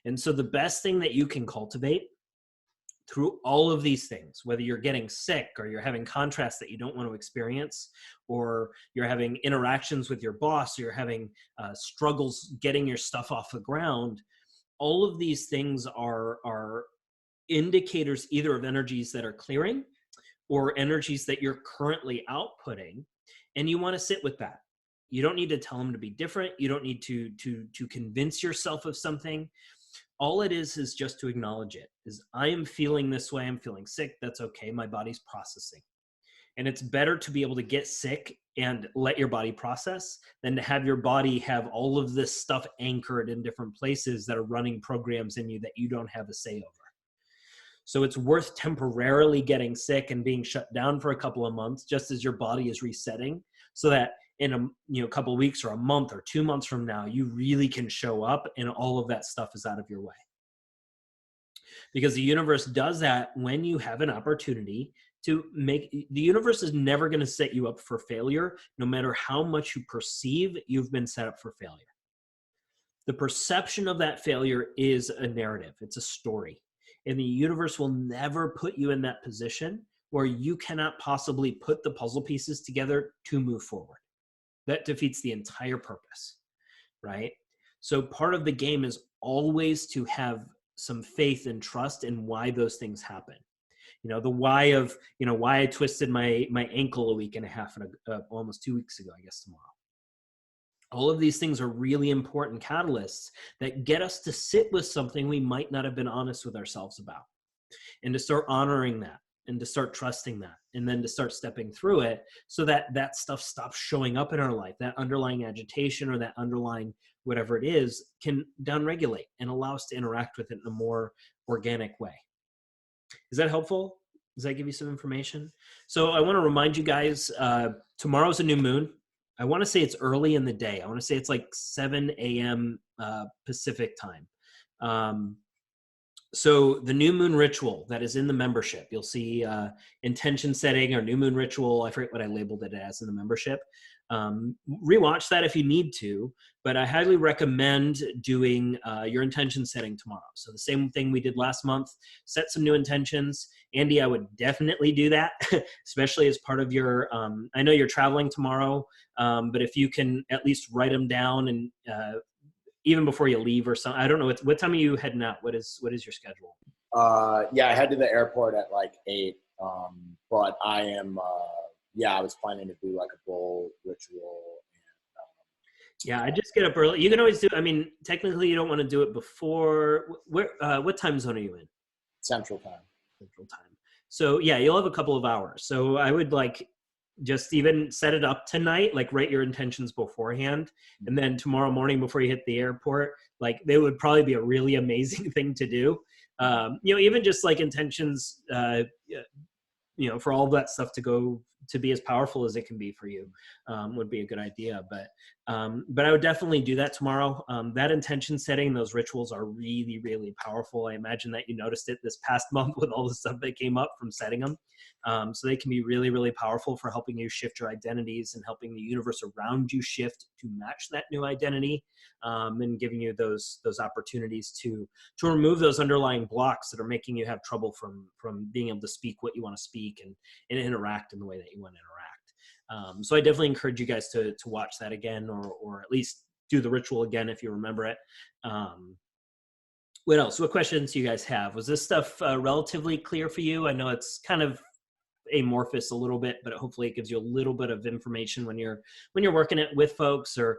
And so the best thing that you can cultivate through all of these things, whether you're getting sick or you're having contrast that you don't want to experience, or you're having interactions with your boss, or you're having struggles getting your stuff off the ground, all of these things are indicators either of energies that are clearing or energies that you're currently outputting, and you want to sit with that. You don't need to tell them to be different. You don't need to convince yourself of something. All it is just to acknowledge it. Is I am feeling this way. I'm feeling sick. That's okay. My body's processing. And it's better to be able to get sick and let your body process than to have your body have all of this stuff anchored in different places that are running programs in you that you don't have a say over. So it's worth temporarily getting sick and being shut down for a couple of months, just as your body is resetting, so that in a couple of weeks or a month or 2 months from now, you really can show up and all of that stuff is out of your way. Because the universe does that when you have an opportunity to make. The universe is never going to set you up for failure, no matter how much you perceive you've been set up for failure. The perception of that failure is a narrative. It's a story. And the universe will never put you in that position where you cannot possibly put the puzzle pieces together to move forward. That defeats the entire purpose, right? So part of the game is always to have some faith and trust in why those things happen. The why of, why I twisted my ankle a week and a half, almost 2 weeks ago, I guess tomorrow. All of these things are really important catalysts that get us to sit with something we might not have been honest with ourselves about, and to start honoring that, and to start trusting that, and then to start stepping through it so that that stuff stops showing up in our life. That underlying agitation or that underlying whatever it is can downregulate and allow us to interact with it in a more organic way. Is that helpful? Does that give you some information? So I want to remind you guys, tomorrow's a new moon. I want to say it's early in the day. I want to say it's like 7 a.m. Pacific time. So the new moon ritual that is in the membership, you'll see intention setting or new moon ritual. I forget what I labeled it as in the membership. Rewatch that if you need to, but I highly recommend doing your intention setting tomorrow. So the same thing we did last month, set some new intentions. Andy, I would definitely do that, especially as part of your, I know you're traveling tomorrow, but if you can at least write them down and even before you leave or something. I don't know, what time are you heading out? What is your schedule? Yeah, I head to the airport at like 8, but I am, I was planning to do like a bowl ritual. Yeah, I just get up early. You can always do, technically you don't want to do it before, what time zone are you in? Central time. Central time. So yeah, you'll have a couple of hours. So I would just even set it up tonight, write your intentions beforehand. And then tomorrow morning before you hit the airport, they would probably be a really amazing thing to do. Even just intentions, for all that stuff to go to be as powerful as it can be for you would be a good idea. But I would definitely do that tomorrow. That intention setting, those rituals are really, really powerful. I imagine that you noticed it this past month with all the stuff that came up from setting them. So they can be really, really powerful for helping you shift your identities and helping the universe around you shift to match that new identity, and giving you those opportunities to remove those underlying blocks that are making you have trouble from being able to speak what you want to speak and interact in the way that you want to interact. So I definitely encourage you guys to watch that again, or at least do the ritual again if you remember it. What else? What questions do you guys have? Was this stuff relatively clear for you? I know it's kind of amorphous a little bit, but hopefully it gives you a little bit of information when you're working it with folks, or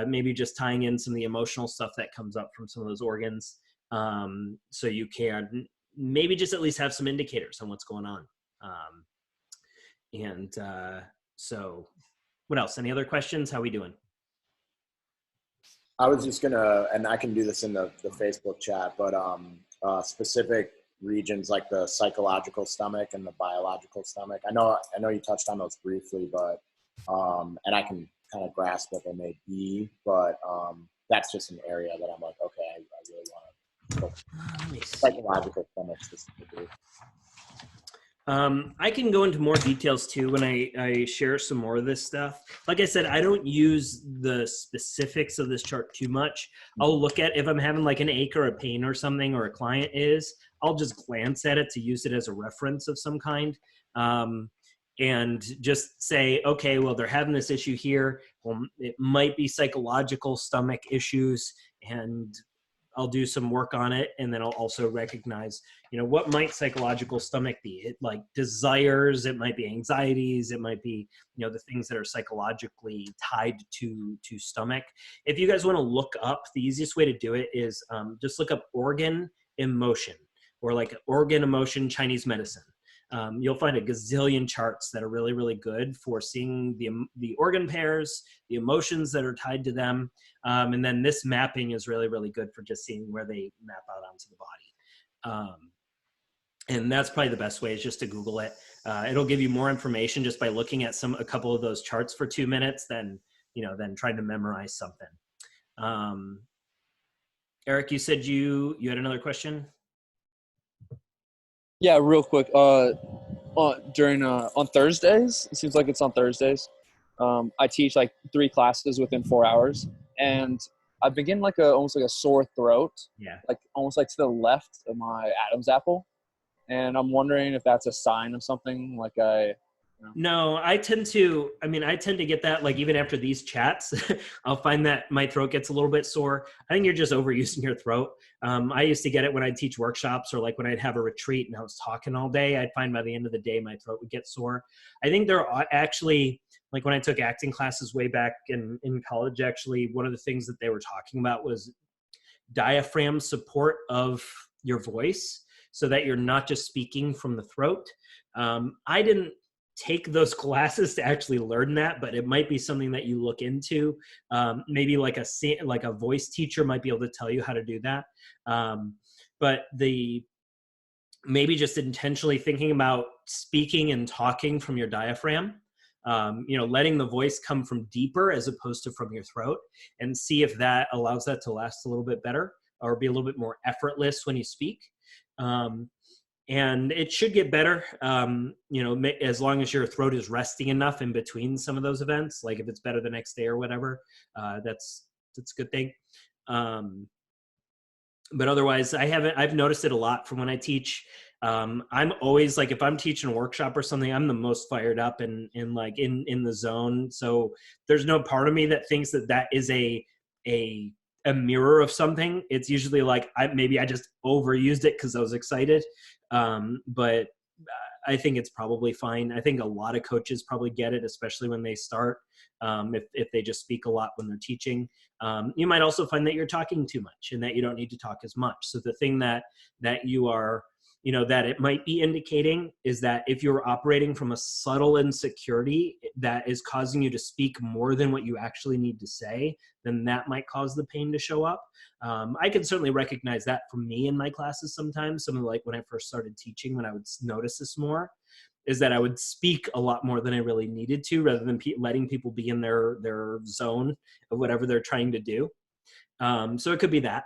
maybe just tying in some of the emotional stuff that comes up from some of those organs, so you can maybe just at least have some indicators on what's going on. So what else? Any other questions? How we doing? I was just gonna, and I can do this in the Facebook chat, but specific regions like the psychological stomach and the biological stomach. I know you touched on those briefly, but and I can kind of grasp what they may be, but that's just an area that I'm like, okay, I really want to psychological stomach specifically. I can go into more details too when I share some more of this stuff. Like I said, I don't use the specifics of this chart too much. I'll look at if I'm having an ache or a pain or something, or a client is, I'll just glance at it to use it as a reference of some kind. And just say, okay, well, they're having this issue here. Well, it might be psychological stomach issues, and I'll do some work on it. And then I'll also recognize, what might psychological stomach be? It desires, it might be anxieties, it might be, the things that are psychologically tied to stomach. If you guys want to look up, the easiest way to do it is just look up organ emotion, or organ emotion Chinese medicine. You'll find a gazillion charts that are really, really good for seeing the organ pairs, the emotions that are tied to them. And then this mapping is really, really good for just seeing where they map out onto the body. And that's probably the best way, is just to Google it. it'll give you more information just by looking at a couple of those charts for 2 minutes than trying to memorize something. Eric, you said you had another question? Yeah, real quick. On Thursdays, it seems like it's on Thursdays. I teach like 3 classes within 4 hours, and I've been getting almost like a sore throat, Yeah. like almost like to the left of my Adam's apple, and I'm wondering if that's a sign of something. No, I tend to get that, like, even after these chats. I'll find that my throat gets a little bit sore. I think you're just overusing your throat. I used to get it when I'd teach workshops, or like when I'd have a retreat and I was talking all day. I'd find by the end of the day my throat would get sore. I think there are actually, like when I took acting classes way back in college, actually one of the things that they were talking about was diaphragm support of your voice, so that you're not just speaking from the throat. I didn't take those classes to actually learn that, but it might be something that you look into. Maybe like a voice teacher might be able to tell you how to do that. But maybe just intentionally thinking about speaking and talking from your diaphragm, letting the voice come from deeper as opposed to from your throat, and see if that allows that to last a little bit better or be a little bit more effortless when you speak. And it should get better, as long as your throat is resting enough in between some of those events. Like if it's better the next day or whatever, that's a good thing. But otherwise, I've noticed it a lot from when I teach. I'm always like, if I'm teaching a workshop or something, I'm the most fired up and in the zone. So there's no part of me that thinks that is a mirror of something. It's usually like I just overused it because I was excited. But I think it's probably fine. I think a lot of coaches probably get it, especially when they start. If they just speak a lot when they're teaching. You might also find that you're talking too much and that you don't need to talk as much. So the thing that you are, that it might be indicating is that if you're operating from a subtle insecurity that is causing you to speak more than what you actually need to say, then that might cause the pain to show up. I can certainly recognize that from me in my classes sometimes. Some of like when I first started teaching, when I would notice this more, is that I would speak a lot more than I really needed to, rather than letting people be in their zone of whatever they're trying to do. So it could be that.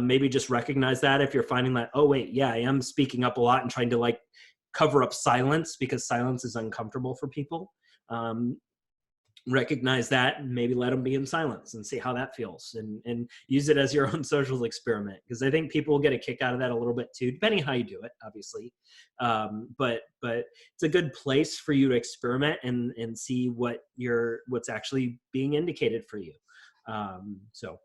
Maybe just recognize that if you're finding that, oh wait, yeah, I am speaking up a lot and trying to like cover up silence because silence is uncomfortable for people. Recognize that and maybe let them be in silence and see how that feels, and use it as your own social experiment, because I think people will get a kick out of that a little bit too, depending on how you do it, obviously. But it's a good place for you to experiment and see what's actually being indicated for you. So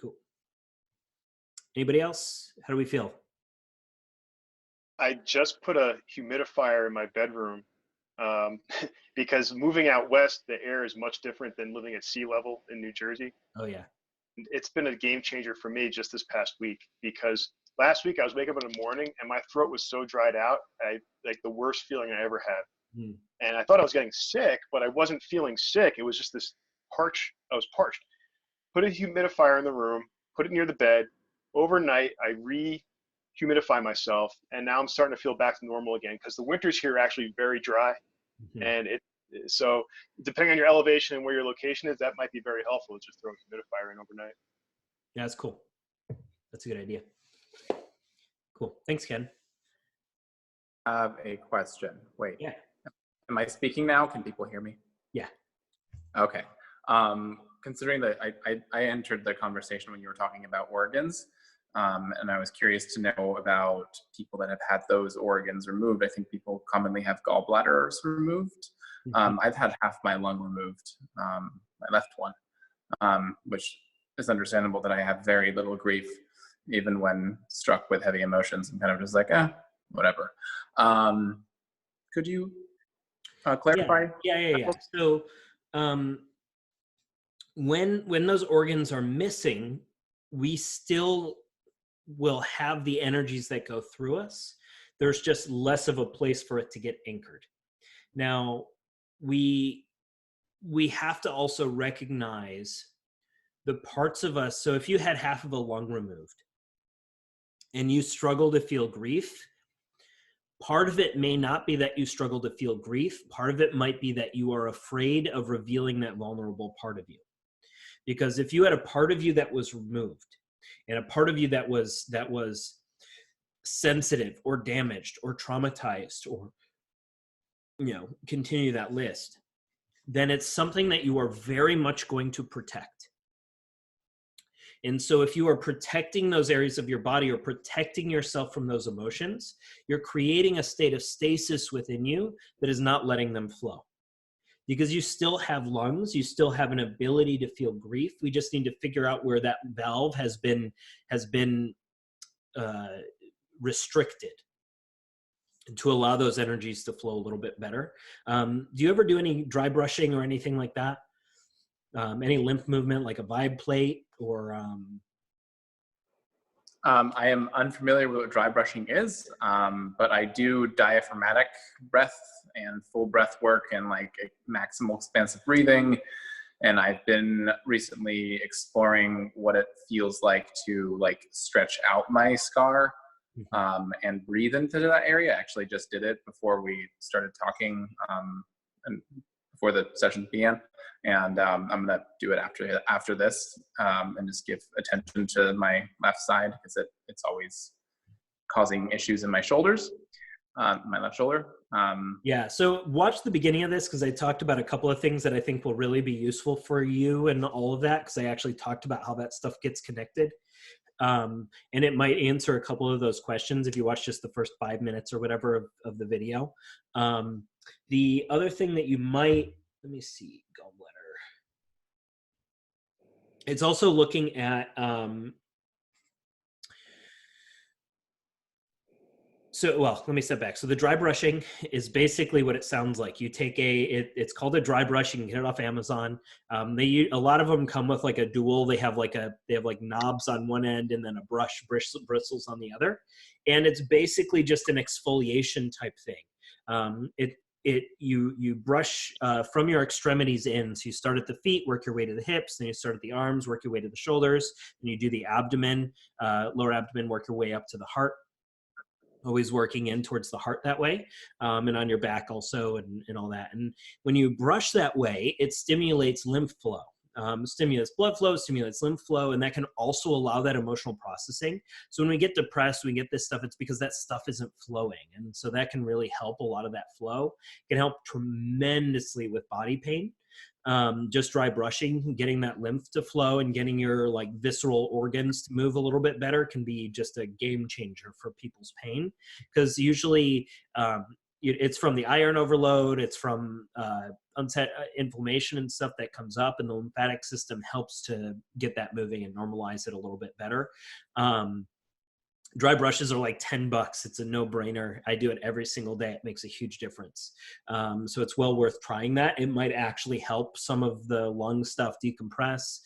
cool. Anybody else? How do we feel? I just put a humidifier in my bedroom because moving out west, the air is much different than living at sea level in New Jersey. Oh yeah. It's been a game changer for me just this past week, because last week I was waking up in the morning and my throat was so dried out. Like the worst feeling I ever had. And I thought I was getting sick, but I wasn't feeling sick. It was just this I was parched. Put a humidifier in the room, put it near the bed. Overnight, I humidify myself, and now I'm starting to feel back to normal again, because the winters here are actually very dry. And so depending on your elevation and where your location is, that might be very helpful to just throw a humidifier in overnight. Yeah, that's cool. That's a good idea. Cool. Thanks, Ken. I have a question. Wait. Yeah. Am I speaking now? Can people hear me? Yeah. Okay. Considering that I entered the conversation when you were talking about organs, and I was curious to know about people that have had those organs removed. I think people commonly have gallbladders removed. I've had half my lung removed, my left one, which is understandable that I have very little grief, even when struck with heavy emotions. I'm kind of just like, whatever. Could you clarify? Yeah. So when those organs are missing, we still will have the energies that go through us. There's just less of a place for it to get anchored. Now, we have to also recognize the parts of us. So if you had half of a lung removed and you struggle to feel grief, Part of it may not be that you struggle to feel grief. Part of it might be that you are afraid of revealing that vulnerable part of you. Because if you had a part of you that was removed and a part of you that was sensitive or damaged or traumatized, or, you know, continue that list, then it's something that you are very much going to protect. And so if you are protecting those areas of your body or protecting yourself from those emotions, you're creating a state of stasis within you that is not letting them flow. Because you still have lungs, you still have an ability to feel grief. We just need to figure out where that valve has been restricted to allow those energies to flow a little bit better. Do you ever do any dry brushing or anything like that? Any lymph movement, like a vibe plate, or I am unfamiliar with what dry brushing is, but I do diaphragmatic breath and full breath work and like maximal expansive breathing. And I've been recently exploring what it feels like to like stretch out my scar and breathe into that area. I actually just did it before we started talking and before the session began. And I'm gonna do it after this and just give attention to my left side because it's always causing issues in my shoulders, my left shoulder. Yeah, so watch the beginning of this because I talked about a couple of things that I think will really be useful for you and all of that, because I actually talked about how that stuff gets connected. And it might answer a couple of those questions if you watch just the first 5 minutes or whatever of the video. The other thing that you might, let me see, gallbladder. It's also looking at, well, let me step back. So the dry brushing is basically what it sounds like. You take it's called a dry brush. You can get it off Amazon. A lot of them come with like a dual. They have like knobs on one end and then a bristles on the other. And it's basically just an exfoliation type thing. You brush from your extremities in. So you start at the feet, work your way to the hips, then you start at the arms, work your way to the shoulders, and you do the abdomen, lower abdomen, work your way up to the heart. Always working in towards the heart that way, and on your back also, and all that. And when you brush that way, it stimulates lymph flow, stimulates blood flow, stimulates lymph flow, and that can also allow that emotional processing. So when we get depressed, we get this stuff, it's because that stuff isn't flowing. And so that can really help a lot of that flow. It can help tremendously with body pain. Just dry brushing, getting that lymph to flow and getting your like visceral organs to move a little bit better can be just a game changer for people's pain. Because usually it's from the iron overload, it's from inflammation and stuff that comes up, and the lymphatic system helps to get that moving and normalize it a little bit better. Dry brushes are like $10. It's a no-brainer. I do it every single day. It makes a huge difference. So it's well worth trying that. It might actually help some of the lung stuff decompress.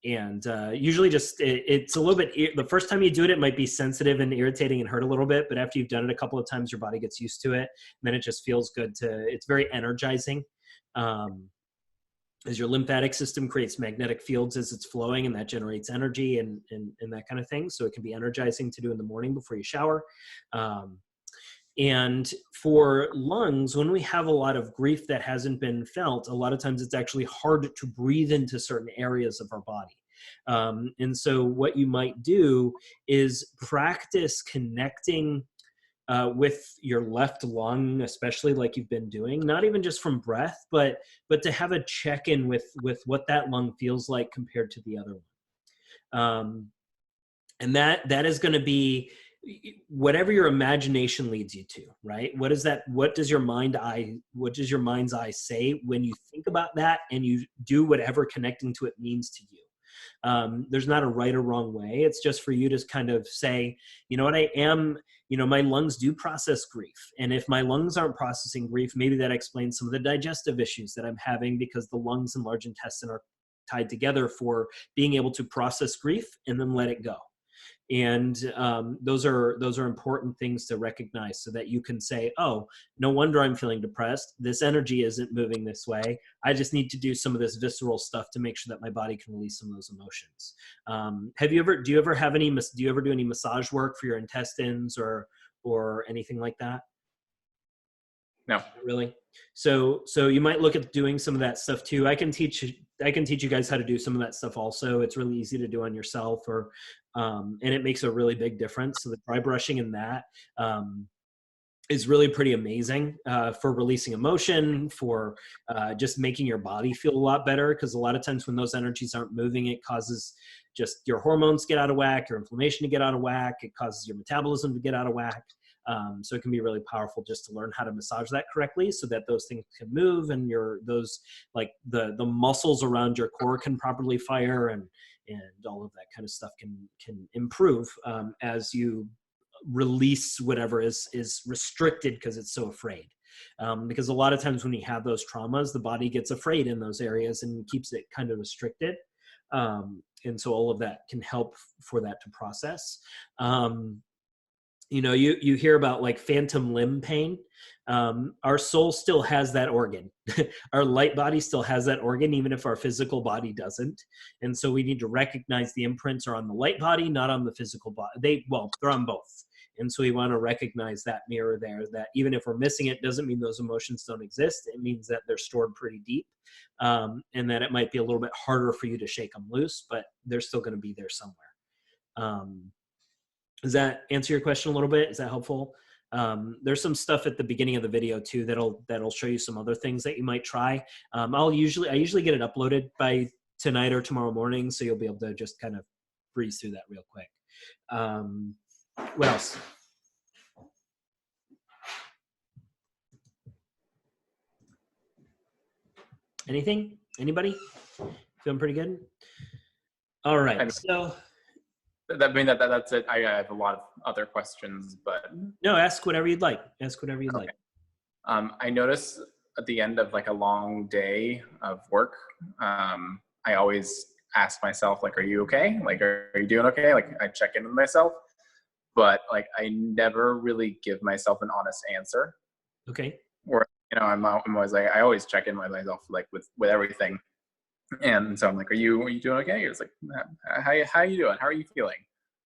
Usually just, it's a little bit, the first time you do it, it might be sensitive and irritating and hurt a little bit, but after you've done it a couple of times, your body gets used to it. And then it just feels good it's very energizing. As your lymphatic system creates magnetic fields as it's flowing, and that generates energy and that kind of thing. So it can be energizing to do in the morning before you shower. And for lungs, when we have a lot of grief that hasn't been felt, a lot of times it's actually hard to breathe into certain areas of our body. And so what you might do is practice connecting with your left lung, especially like you've been doing, not even just from breath, but to have a check-in with what that lung feels like compared to the other one. And that is going to be whatever your imagination leads you to, right? What does your mind's eye say when you think about that and you do whatever connecting to it means to you? There's not a right or wrong way. It's just for you to kind of say, you know what, my lungs do process grief. And if my lungs aren't processing grief, maybe that explains some of the digestive issues that I'm having, because the lungs and large intestine are tied together for being able to process grief and then let it go. And those are important things to recognize, so that you can say, oh, no wonder I'm feeling depressed. This energy isn't moving this way. I just need to do some of this visceral stuff to make sure that my body can release some of those emotions. Do you ever do any massage work for your intestines or or anything like that? No. Not really. So you might look at doing some of that stuff too. I can teach you guys how to do some of that stuff also. It's really easy to do on yourself, or and it makes a really big difference. So the dry brushing in that is really pretty amazing for releasing emotion, for just making your body feel a lot better. Because a lot of times when those energies aren't moving, it causes just your hormones to get out of whack, your inflammation to get out of whack. It causes your metabolism to get out of whack. So it can be really powerful just to learn how to massage that correctly, so that those things can move, and those like the muscles around your core can properly fire, and all of that kind of stuff can improve as you release whatever is restricted because it's so afraid. Because a lot of times when you have those traumas, the body gets afraid in those areas and keeps it kind of restricted. And so all of that can help for that to process. You know, you hear about like phantom limb pain. Our soul still has that organ. Our light body still has that organ, even if our physical body doesn't. And so we need to recognize the imprints are on the light body, not on the physical body. They're on both. And so we want to recognize that mirror there, that even if we're missing it, doesn't mean those emotions don't exist. It means that they're stored pretty deep, and that it might be a little bit harder for you to shake them loose, but they're still going to be there somewhere. Does that answer your question a little bit? Is that helpful? There's some stuff at the beginning of the video too that'll show you some other things that you might try. I usually get it uploaded by tonight or tomorrow morning, so you'll be able to just kind of breeze through that real quick. What else? Anything? Anybody? Feeling pretty good? All right. So that's it. I have a lot of other questions, but no, ask whatever you'd like. Ask whatever you'd like. I notice at the end of like a long day of work, I always ask myself, like, are you okay? Like, are you doing okay? Like, I check in with myself, but like, I never really give myself an honest answer. Okay. Or, you know, I'm always like, I always check in with myself, like with everything. And so I'm like, are you doing okay? It's like, how are you doing? How are you feeling?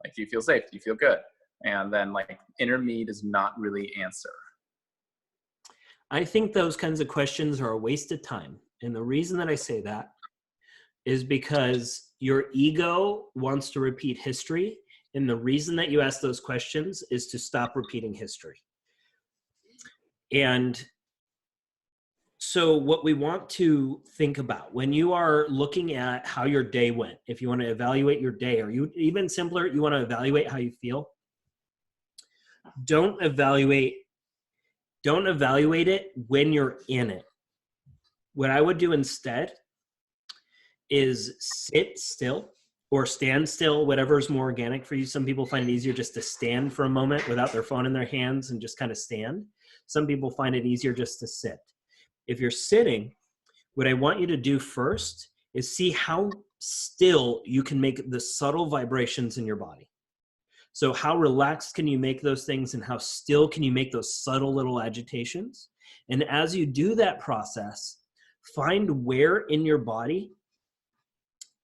Like, do you feel safe? Do you feel good? And then like inner me does not really answer. I think those kinds of questions are a waste of time. And the reason that I say that is because your ego wants to repeat history. And the reason that you ask those questions is to stop repeating history. And so what we want to think about when you are looking at how your day went, if you want to evaluate your day, or you even simpler, you want to evaluate how you feel, don't evaluate it when you're in it. What I would do instead is sit still or stand still, whatever is more organic for you. Some people find it easier just to stand for a moment without their phone in their hands and just kind of stand. Some people find it easier just to sit. If you're sitting, what I want you to do first is see how still you can make the subtle vibrations in your body. So how relaxed can you make those things, and how still can you make those subtle little agitations? And as you do that process, find where in your body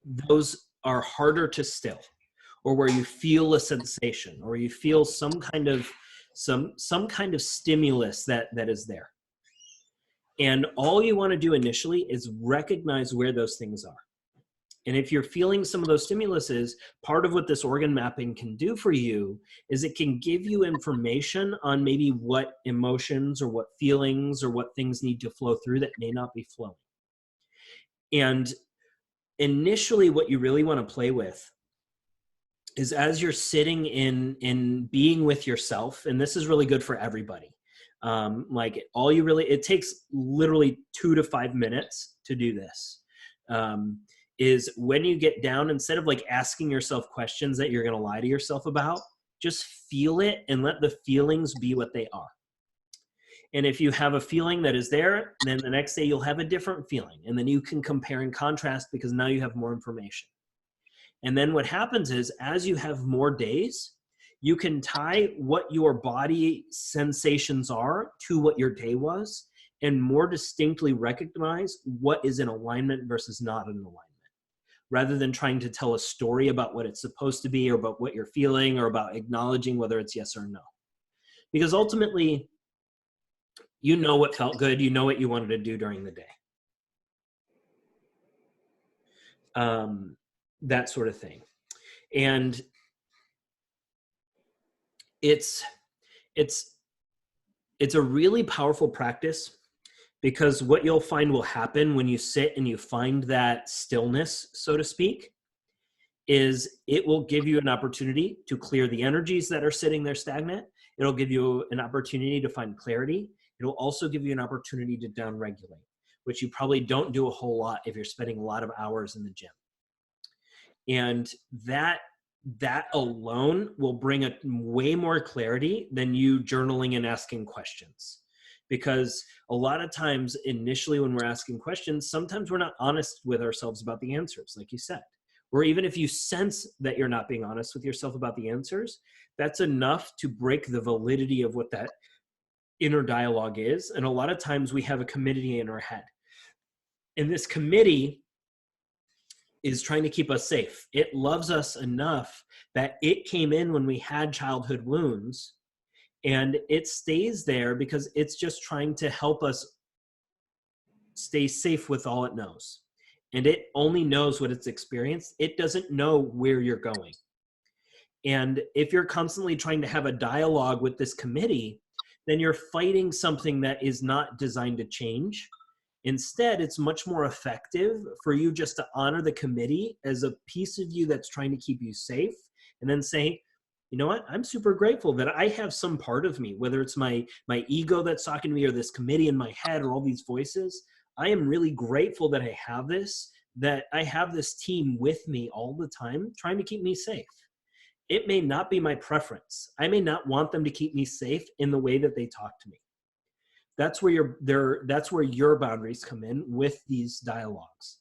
those are harder to still, or where you feel a sensation, or you feel some kind of stimulus that is there. And all you want to do initially is recognize where those things are. And if you're feeling some of those stimuluses, part of what this organ mapping can do for you is it can give you information on maybe what emotions or what feelings or what things need to flow through that may not be flowing. And initially, what you really want to play with is, as you're sitting in being with yourself, and this is really good for everybody. It takes literally 2 to 5 minutes to do this. Is when you get down, instead of like asking yourself questions that you're going to lie to yourself about, just feel it and let the feelings be what they are. And if you have a feeling that is there, then the next day you'll have a different feeling. And then you can compare and contrast because now you have more information. And then what happens is, as you have more days, you can tie what your body sensations are to what your day was, and more distinctly recognize what is in alignment versus not in alignment, rather than trying to tell a story about what it's supposed to be, or about what you're feeling, or about acknowledging whether it's yes or no. because ultimately, you know what felt good, you know what you wanted to do during the day. That sort of thing. And it's a really powerful practice, because what you'll find will happen when you sit and you find that stillness, so to speak, is it will give you an opportunity to clear the energies that are sitting there stagnant. It'll give you an opportunity to find clarity. It'll also give you an opportunity to downregulate, which you probably don't do a whole lot if you're spending a lot of hours in the gym. And that alone will bring a way more clarity than you journaling and asking questions. Because a lot of times initially when we're asking questions, sometimes we're not honest with ourselves about the answers, like you said. Or even if you sense that you're not being honest with yourself about the answers, that's enough to break the validity of what that inner dialogue is. And a lot of times we have a committee in our head. And this committee is trying to keep us safe. It loves us enough that it came in when we had childhood wounds, and it stays there because it's just trying to help us stay safe with all it knows. And it only knows what it's experienced. It doesn't know where you're going. And if you're constantly trying to have a dialogue with this committee, then you're fighting something that is not designed to change. Instead, it's much more effective for you just to honor the committee as a piece of you that's trying to keep you safe, and then say, you know what, I'm super grateful that I have some part of me, whether it's my ego that's talking to me or this committee in my head or all these voices. I am really grateful that I have this, that I have this team with me all the time trying to keep me safe. It may not be my preference. I may not want them to keep me safe in the way that they talk to me. That's where your boundaries come in with these dialogues,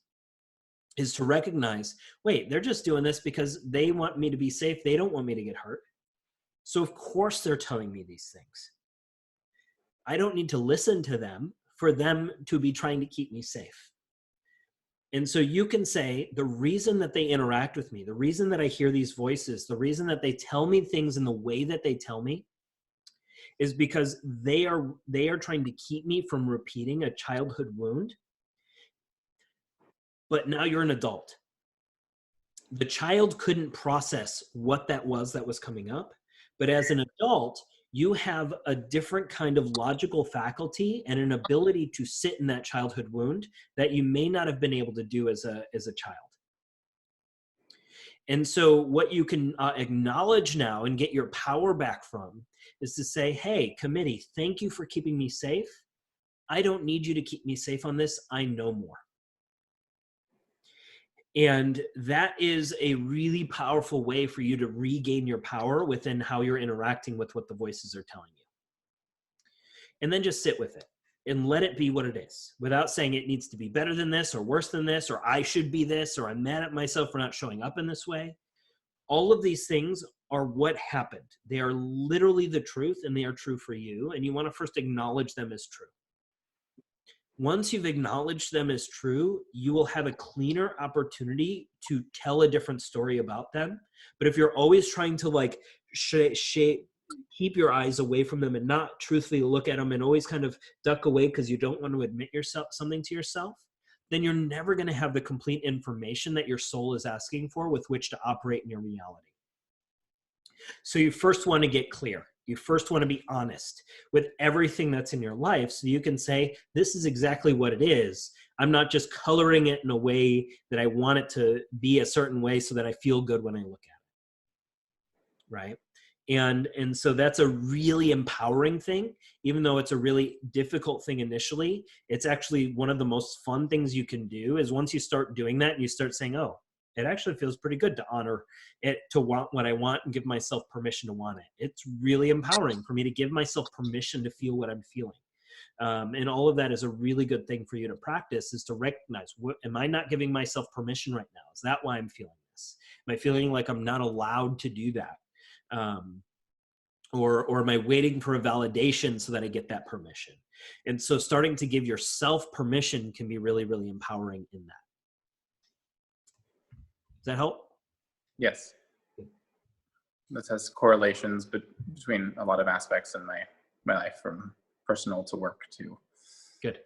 is to recognize, wait, they're just doing this because they want me to be safe. They don't want me to get hurt. So of course they're telling me these things. I don't need to listen to them for them to be trying to keep me safe. And so you can say, the reason that they interact with me, the reason that I hear these voices, the reason that they tell me things in the way that they tell me, is because they are trying to keep me from repeating a childhood wound. But now you're an adult. The child couldn't process what that was coming up. But as an adult, you have a different kind of logical faculty and an ability to sit in that childhood wound that you may not have been able to do as a child. And so what you can acknowledge now and get your power back from is to say, hey, committee, thank you for keeping me safe. I don't need you to keep me safe on this. I know more. And that is a really powerful way for you to regain your power within how you're interacting with what the voices are telling you. And then just sit with it and let it be what it is, without saying it needs to be better than this or worse than this, or I should be this, or I'm mad at myself for not showing up in this way. All of these things are what happened. They are literally the truth, and they are true for you. And you want to first acknowledge them as true. Once you've acknowledged them as true, you will have a cleaner opportunity to tell a different story about them. But if you're always trying to keep your eyes away from them and not truthfully look at them and always kind of duck away because you don't want to admit something to yourself, then you're never going to have the complete information that your soul is asking for with which to operate in your reality. So you first want to get clear. You first want to be honest with everything that's in your life so you can say, this is exactly what it is. I'm not just coloring it in a way that I want it to be a certain way so that I feel good when I look at it. Right? And so that's a really empowering thing, even though it's a really difficult thing initially. It's actually one of the most fun things you can do is once you start doing that and you start saying, oh, it actually feels pretty good to honor it, to want what I want and give myself permission to want it. It's really empowering for me to give myself permission to feel what I'm feeling. And all of that is a really good thing for you to practice, is to recognize, am I not giving myself permission right now? Is that why I'm feeling this? Am I feeling like I'm not allowed to do that? Or am I waiting for a validation so that I get that permission? And so starting to give yourself permission can be really, really empowering in that. Does that help? Yes. this has correlations between a lot of aspects in my life, from personal to work to Good.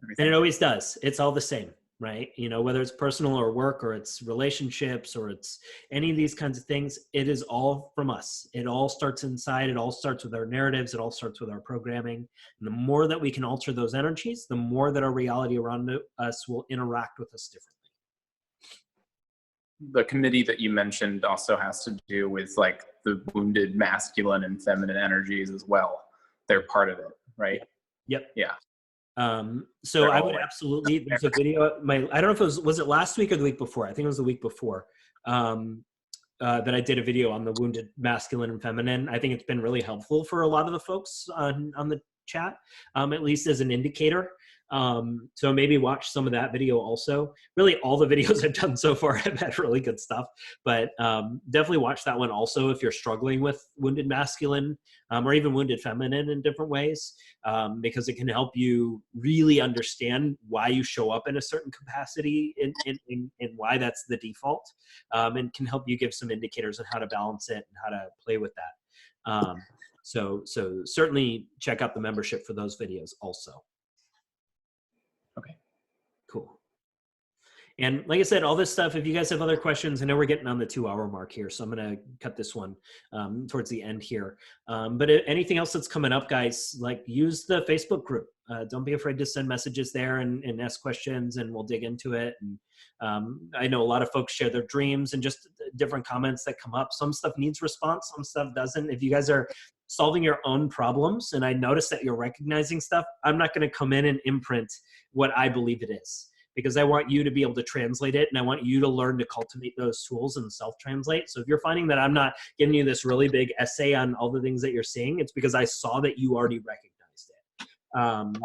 everything. And it always does. It's all the same, right? You know, whether it's personal or work, or it's relationships, or it's any of these kinds of things, it is all from us. It all starts inside. It all starts with our narratives. It all starts with our programming. And the more that we can alter those energies, the more that our reality around us will interact with us differently. The committee that you mentioned also has to do with like the wounded masculine and feminine energies as well. They're part of it, right? Yep. Yeah. So They're I all would like- absolutely, there's a video, I don't know if it was it last week or the week before? I think it was the week before, that I did a video on the wounded masculine and feminine. I think it's been really helpful for a lot of the folks on the chat, at least as an indicator. So maybe watch some of that video also. Really, all the videos I've done so far have had really good stuff, but definitely watch that one also if you're struggling with wounded masculine or even wounded feminine in different ways, because it can help you really understand why you show up in a certain capacity and why that's the default, and can help you give some indicators on how to balance it and how to play with that. So certainly check out the membership for those videos also. Okay. Cool. And like I said, all this stuff, if you guys have other questions, I know we're getting on the 2-hour mark here, so I'm going to cut this one towards the end here. But anything else that's coming up, guys, like use the Facebook group. Don't be afraid to send messages there and ask questions, and we'll dig into it. And I know a lot of folks share their dreams and just different comments that come up. Some stuff needs response, some stuff doesn't. If you guys are solving your own problems and I notice that you're recognizing stuff, I'm not going to come in and imprint what I believe it is, because I want you to be able to translate it, and I want you to learn to cultivate those tools and self-translate. So if you're finding that I'm not giving you this really big essay on all the things that you're seeing, it's because I saw that you already recognized it.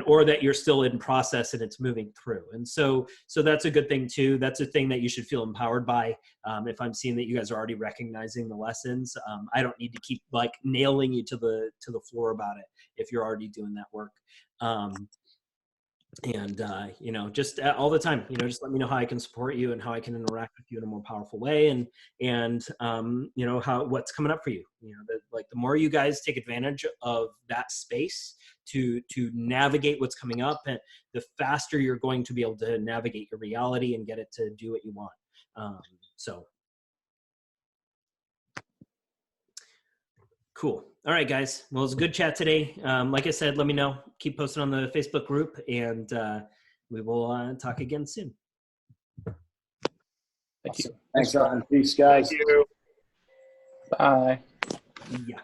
Or that you're still in process and it's moving through. And so that's a good thing too. That's a thing that you should feel empowered by. If I'm seeing that you guys are already recognizing the lessons, I don't need to keep like nailing you to the floor about it if you're already doing that work. You know, just all the time, you know, just let me know how I can support you and how I can interact with you in a more powerful way. And you know, what's coming up for you, you know, like the more you guys take advantage of that space to navigate what's coming up, and the faster you're going to be able to navigate your reality and get it to do what you want. So cool. All right, guys. Well, it's a good chat today. Like I said, let me know. Keep posting on the Facebook group, and we will talk again soon. Thank you. Thanks, Ryan. Peace, guys. Thank you. Bye. Yeah.